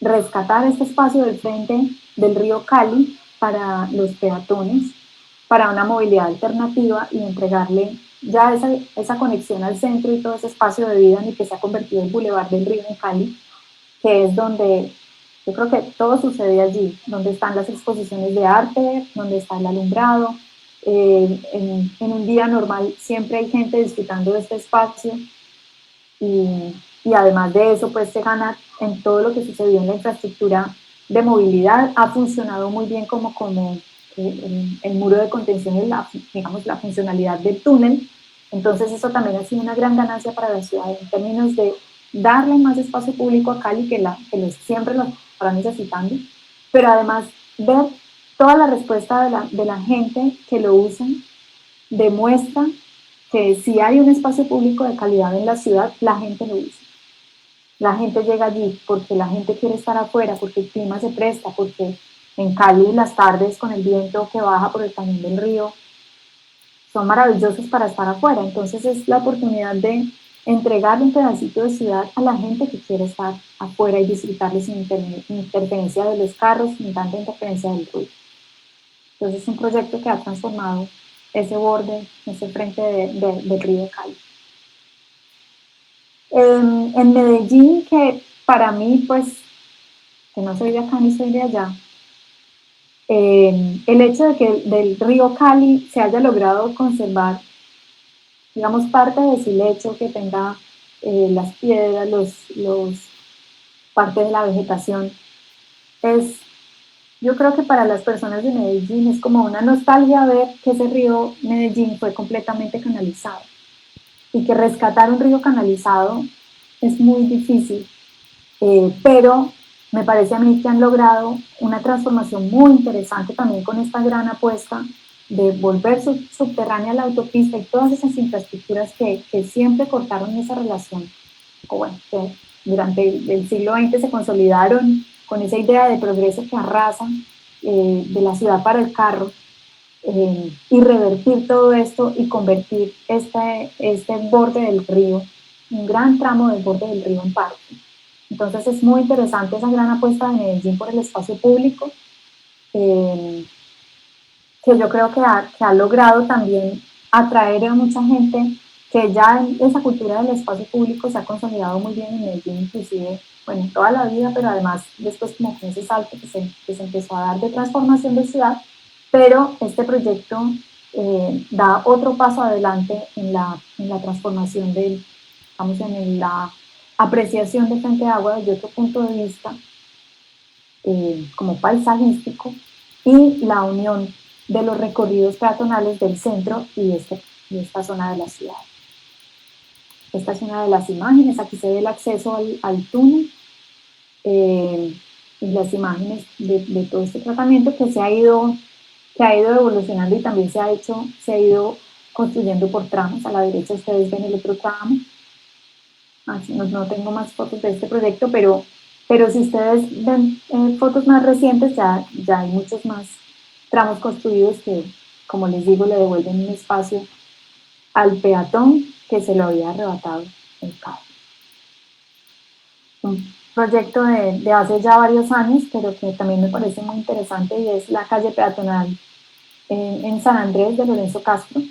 Speaker 2: rescatar este espacio del frente del río Cali para los peatones, para una movilidad alternativa y entregarle ya esa conexión al centro y todo ese espacio de vida en el que se ha convertido el Boulevard del Río en Cali, que es donde yo creo que todo sucede allí, donde están las exposiciones de arte, donde está el alumbrado. En un día normal siempre hay gente disfrutando de este espacio y además de eso pues se gana en todo lo que sucedió en la infraestructura de movilidad. Ha funcionado muy bien como el muro de contención y la funcionalidad del túnel. Entonces eso también ha sido una gran ganancia para la ciudad en términos de darle más espacio público a Cali, que siempre lo estará necesitando, pero además ver toda la respuesta de la gente que lo usa, demuestra que si hay un espacio público de calidad en la ciudad, la gente lo usa. La gente llega allí porque la gente quiere estar afuera, porque el clima se presta, porque en Cali las tardes con el viento que baja por el cañón del río son maravillosas para estar afuera. Entonces es la oportunidad de entregarle un pedacito de ciudad a la gente que quiere estar afuera y disfrutarle sin interferencia de los carros, sin tanta interferencia del ruido. Entonces es un proyecto que ha transformado ese borde, ese frente del río Cali. En Medellín, que para mí, pues, que no soy de acá ni soy de allá, el hecho de que del río Cali se haya logrado conservar, digamos, parte de su lecho, que tenga las piedras, parte de la vegetación, yo creo que para las personas de Medellín es como una nostalgia ver que ese río Medellín fue completamente canalizado y que rescatar un río canalizado es muy difícil, pero me parece a mí que han logrado una transformación muy interesante también con esta gran apuesta de volver subterránea la autopista y todas esas infraestructuras que siempre cortaron esa relación, o bueno, que durante el siglo XX se consolidaron con esa idea de progreso que arrasa de la ciudad para el carro, y revertir todo esto y convertir este borde del río, un gran tramo del borde del río en parque. Entonces es muy interesante esa gran apuesta de Medellín por el espacio público, que yo creo que ha logrado también atraer a mucha gente, que ya esa cultura del espacio público se ha consolidado muy bien en Medellín, inclusive, bueno, toda la vida, pero además después como con ese salto que se empezó a dar de transformación de ciudad, pero este proyecto da otro paso adelante en la transformación estamos en la apreciación de frente de agua desde otro punto de vista, como paisajístico, y la unión de los recorridos peatonales del centro y esta zona de la ciudad. Esta es una de las imágenes, aquí se ve el acceso al túnel, y las imágenes de todo este tratamiento que que ha ido evolucionando y también se ha ido construyendo por tramos. A la derecha ustedes ven el otro tramo. Así no tengo más fotos de este proyecto, pero si ustedes ven fotos más recientes, ya hay muchos más tramos construidos que, como les digo, le devuelven un espacio al peatón que se lo había arrebatado el carro. Un proyecto de hace ya varios años, pero que también me parece muy interesante, y es la calle peatonal en San Andrés de Lorenzo Castro,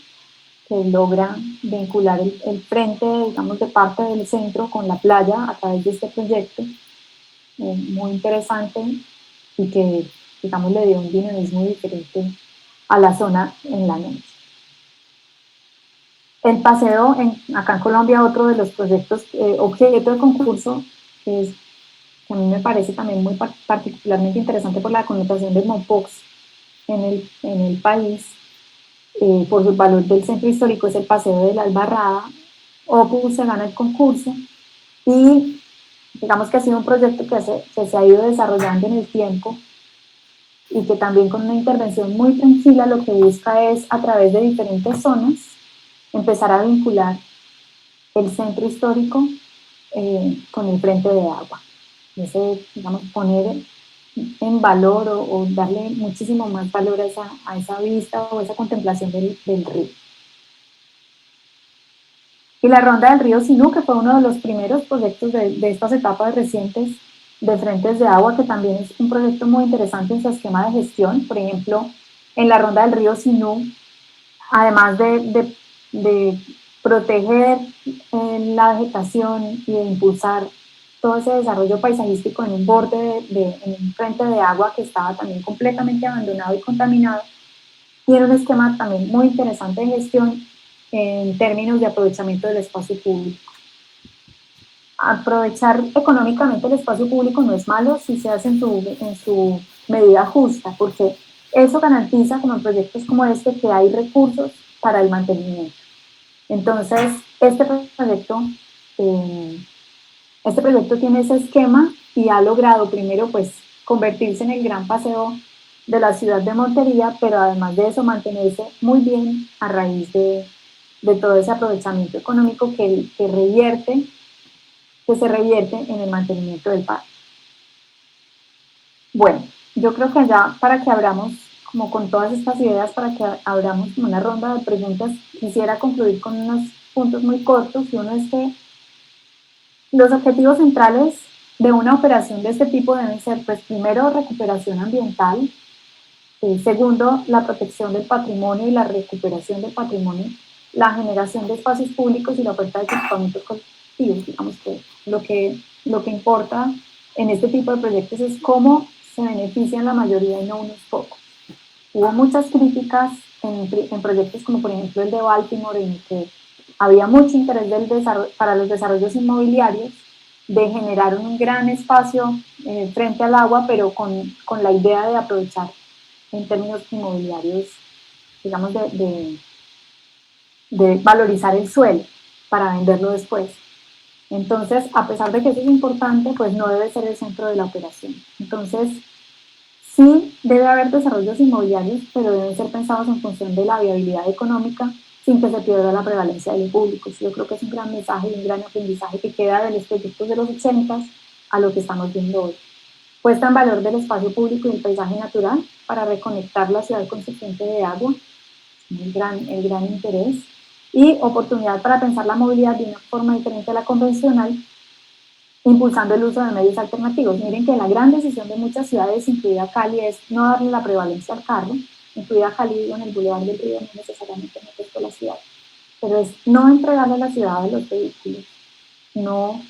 Speaker 2: que logra vincular el frente, digamos, de parte del centro con la playa a través de este proyecto, muy interesante, y que, digamos, le dio un dinamismo diferente a la zona en la noche. El paseo, acá en Colombia, otro de los proyectos objeto de concurso, que a mí me parece también muy particularmente interesante por la connotación del Mompox en el país, por su valor del centro histórico, es el Paseo de la Albarrada. Opus se gana el concurso y digamos que ha sido un proyecto que se ha ido desarrollando en el tiempo, y que también con una intervención muy tranquila lo que busca es, a través de diferentes zonas, empezar a vincular el centro histórico con el frente de agua. Ese, digamos, poner en valor o darle muchísimo más valor a esa vista o esa contemplación del río. Y la Ronda del Río Sinú, que fue uno de los primeros proyectos de estas etapas recientes de frentes de agua, que también es un proyecto muy interesante en su esquema de gestión. Por ejemplo, en la Ronda del Río Sinú, además de proteger la vegetación y de impulsar todo ese desarrollo paisajístico en un borde, en un frente de agua que estaba también completamente abandonado y contaminado, tiene un esquema también muy interesante de gestión en términos de aprovechamiento del espacio público. Aprovechar económicamente el espacio público no es malo si se hace en su medida justa, porque eso garantiza, como en proyectos como este, que hay recursos para el mantenimiento. Entonces, este proyecto tiene ese esquema y ha logrado primero, pues, convertirse en el gran paseo de la ciudad de Montería, pero además de eso mantenerse muy bien a raíz de todo ese aprovechamiento económico que se revierte en el mantenimiento del parque. Bueno, yo creo que ya, para que abramos, como con todas estas ideas, para que abramos una ronda de preguntas, quisiera concluir con unos puntos muy cortos, y uno es que los objetivos centrales de una operación de este tipo deben ser, pues, primero, recuperación ambiental, segundo, la protección del patrimonio y la recuperación del patrimonio, la generación de espacios públicos y la oferta de equipamientos colectivos. Digamos que lo que importa en este tipo de proyectos es cómo se benefician la mayoría y no unos pocos. Hubo muchas críticas en proyectos como, por ejemplo, el de Baltimore, en el que había mucho interés para los desarrollos inmobiliarios de generar un gran espacio frente al agua, pero con la idea de aprovechar en términos inmobiliarios, digamos, de valorizar el suelo para venderlo después. Entonces, a pesar de que eso es importante, pues no debe ser el centro de la operación. Entonces, sí debe haber desarrollos inmobiliarios, pero deben ser pensados en función de la viabilidad económica, sin que se pierda la prevalencia de lo público. Yo creo que es un gran mensaje y un gran aprendizaje que queda de los proyectos de los 80 a lo que estamos viendo hoy. Puesta en valor del espacio público y el paisaje natural para reconectar la ciudad con su fuente de agua, el gran interés, y oportunidad para pensar la movilidad de una forma diferente a la convencional, impulsando el uso de medios alternativos. Miren que la gran decisión de muchas ciudades, incluida Cali, es no darle la prevalencia al carro. Incluida Cali, en el Boulevard del Río, no necesariamente en el resto de la ciudad, pero es no entregarle a la ciudad a los vehículos, no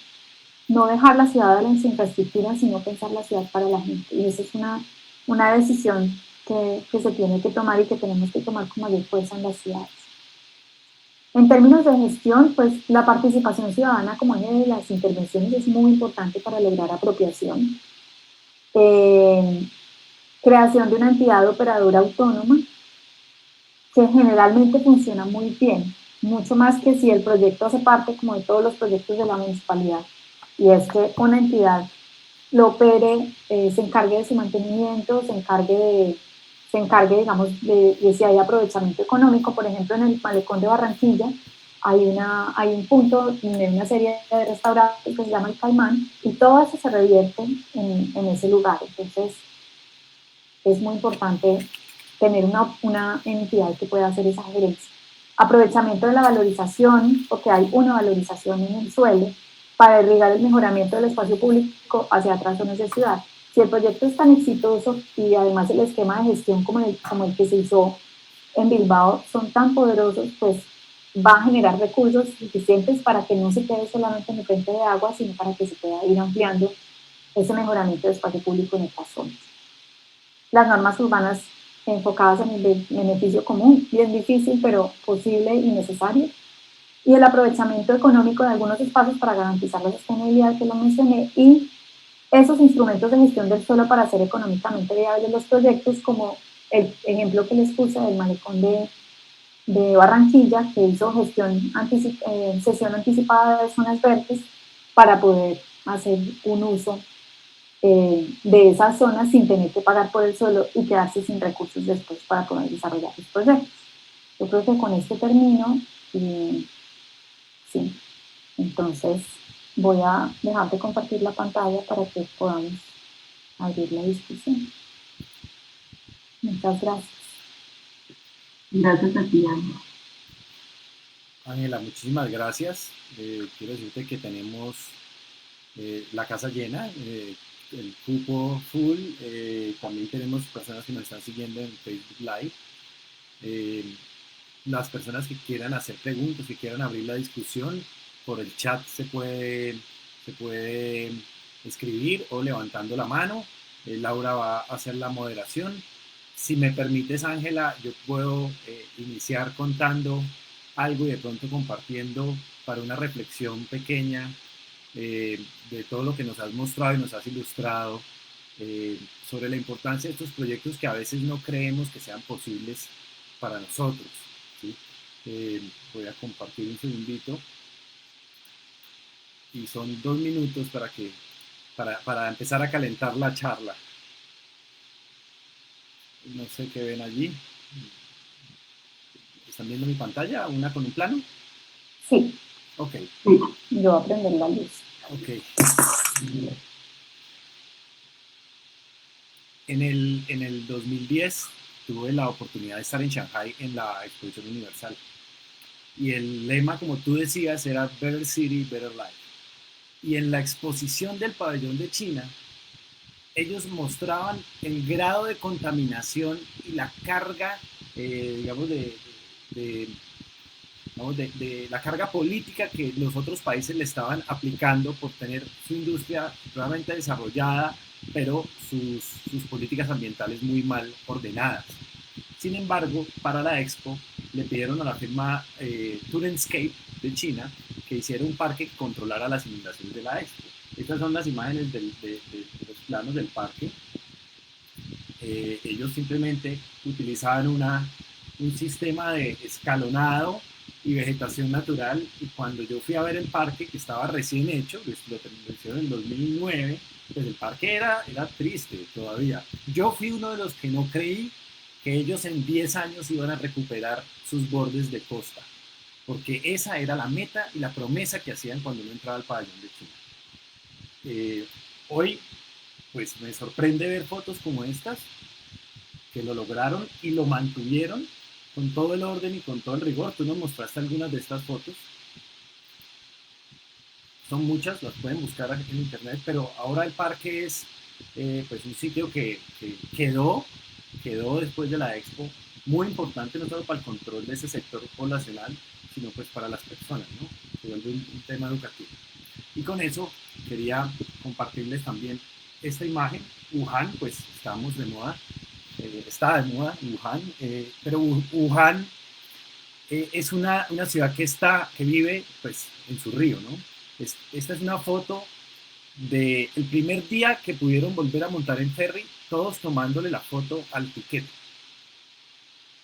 Speaker 2: dejar la ciudad a las infraestructuras, sino pensar la ciudad para la gente. Y esa es una decisión que se tiene que tomar y que tenemos que tomar con mayor fuerza en las ciudades. En términos de gestión, pues la participación ciudadana como eje de las intervenciones es muy importante para lograr apropiación. Creación de una entidad operadora autónoma que generalmente funciona muy bien, mucho más que si el proyecto hace parte, como de todos los proyectos de la municipalidad, y es que una entidad lo opere, se encargue de su mantenimiento, se encargue se encargue, digamos, de si hay aprovechamiento económico. Por ejemplo, en el malecón de Barranquilla hay un punto de una serie de restaurantes que se llama El Caimán, y todo eso se revierte en ese lugar. Entonces, es muy importante tener una entidad que pueda hacer esa gerencia. Aprovechamiento de la valorización, porque hay una valorización en el suelo para irrigar el mejoramiento del espacio público hacia otras zonas de ciudad. Si el proyecto es tan exitoso y además el esquema de gestión como el que se hizo en Bilbao son tan poderosos, pues va a generar recursos suficientes para que no se quede solamente en el frente de agua, sino para que se pueda ir ampliando ese mejoramiento de espacio público en estas zonas. Las normas urbanas enfocadas en el beneficio común, bien difícil, pero posible y necesario. Y el aprovechamiento económico de algunos espacios para garantizar la sostenibilidad, que lo mencioné, y esos instrumentos de gestión del suelo para hacer económicamente viables los proyectos, como el ejemplo que les puse del malecón de Barranquilla, que hizo sesión anticipada de zonas verdes para poder hacer un uso de esas zonas sin tener que pagar por el suelo y quedarse sin recursos después para poder desarrollar los proyectos. Yo creo que con esto termino y sí, entonces voy a dejar de compartir la pantalla para que podamos abrir la discusión. Muchas gracias.
Speaker 3: Gracias a ti, Ángela.
Speaker 1: Ángela, muchísimas gracias. Quiero decirte que tenemos la casa llena, el cupo full. También tenemos personas que nos están siguiendo en Facebook Live. Las personas que quieran hacer preguntas, que quieran abrir la discusión, por el chat se puede escribir o levantando la mano. Laura va a hacer la moderación. Si me permites, Ángela, yo puedo iniciar contando algo y de pronto compartiendo para una reflexión pequeña de todo lo que nos has mostrado y nos has ilustrado sobre la importancia de estos proyectos que a veces no creemos que sean posibles para nosotros, ¿sí? Voy a compartir un segundito y son 2 minutos para empezar a calentar la charla. No sé qué ven allí. ¿Están viendo mi pantalla? ¿Una con un plano?
Speaker 2: Sí.
Speaker 1: Ok.
Speaker 2: Yo voy a prender la luz.
Speaker 1: Ok. En el 2010 tuve la oportunidad de estar en Shanghai en la Exposición Universal. Y el lema, como tú decías, era Better City, Better Life. Y en la exposición del pabellón de China, ellos mostraban el grado de contaminación y la carga, digamos, de la carga política que los otros países le estaban aplicando por tener su industria realmente desarrollada, pero sus políticas ambientales muy mal ordenadas. Sin embargo, para la Expo le pidieron a la firma Turenscape de China que hiciera un parque que controlara las inundaciones de la Expo. Estas son las imágenes de los planos del parque. Ellos simplemente utilizaban un sistema de escalonado y vegetación natural, y cuando yo fui a ver el parque, que estaba recién hecho, lo hicieron en 2009, pues el parque era triste todavía. Yo fui uno de los que no creí que ellos en 10 años iban a recuperar sus bordes de costa, porque esa era la meta y la promesa que hacían cuando uno entraba al pabellón de China. Hoy, pues me sorprende ver fotos como estas, que lo lograron y lo mantuvieron con todo el orden y con todo el rigor. Tú nos mostraste algunas de estas fotos. Son muchas, las pueden buscar en internet, pero ahora el parque es pues un sitio que quedó después de la Expo, muy importante no solo para el control de ese sector poblacional, sino pues para las personas, ¿no? Se vuelve un tema educativo. Y con eso quería compartirles también esta imagen. Wuhan, pues estamos de moda, está de moda Wuhan, pero Wuhan es una ciudad que vive pues en su río, ¿no? Esta es una foto del primer día que pudieron volver a montar en ferry, todos tomándole la foto al piquete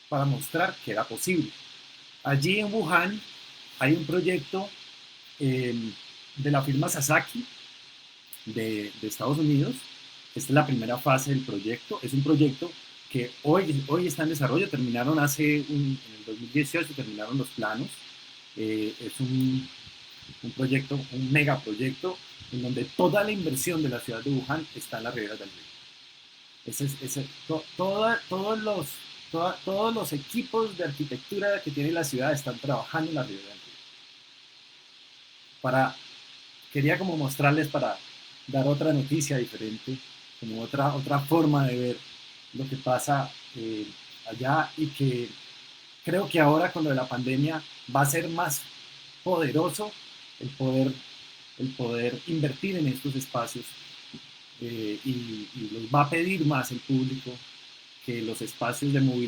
Speaker 1: para mostrar que era posible. Allí en Wuhan hay un proyecto de la firma Sasaki de Estados Unidos. Esta es la primera fase del proyecto. Es un proyecto que hoy está en desarrollo. Terminaron en el 2018 terminaron los planos. Es un proyecto, un megaproyecto, en donde toda la inversión de la ciudad de Wuhan está en las riberas del río. Todos los equipos de arquitectura que tiene la ciudad están trabajando en la ribera del río. Quería como mostrarles para dar otra noticia diferente, como otra forma de ver lo que pasa allá, y que creo que ahora con lo de la pandemia va a ser más poderoso el poder invertir en estos espacios, y los va a pedir más el público, que los espacios de movilidad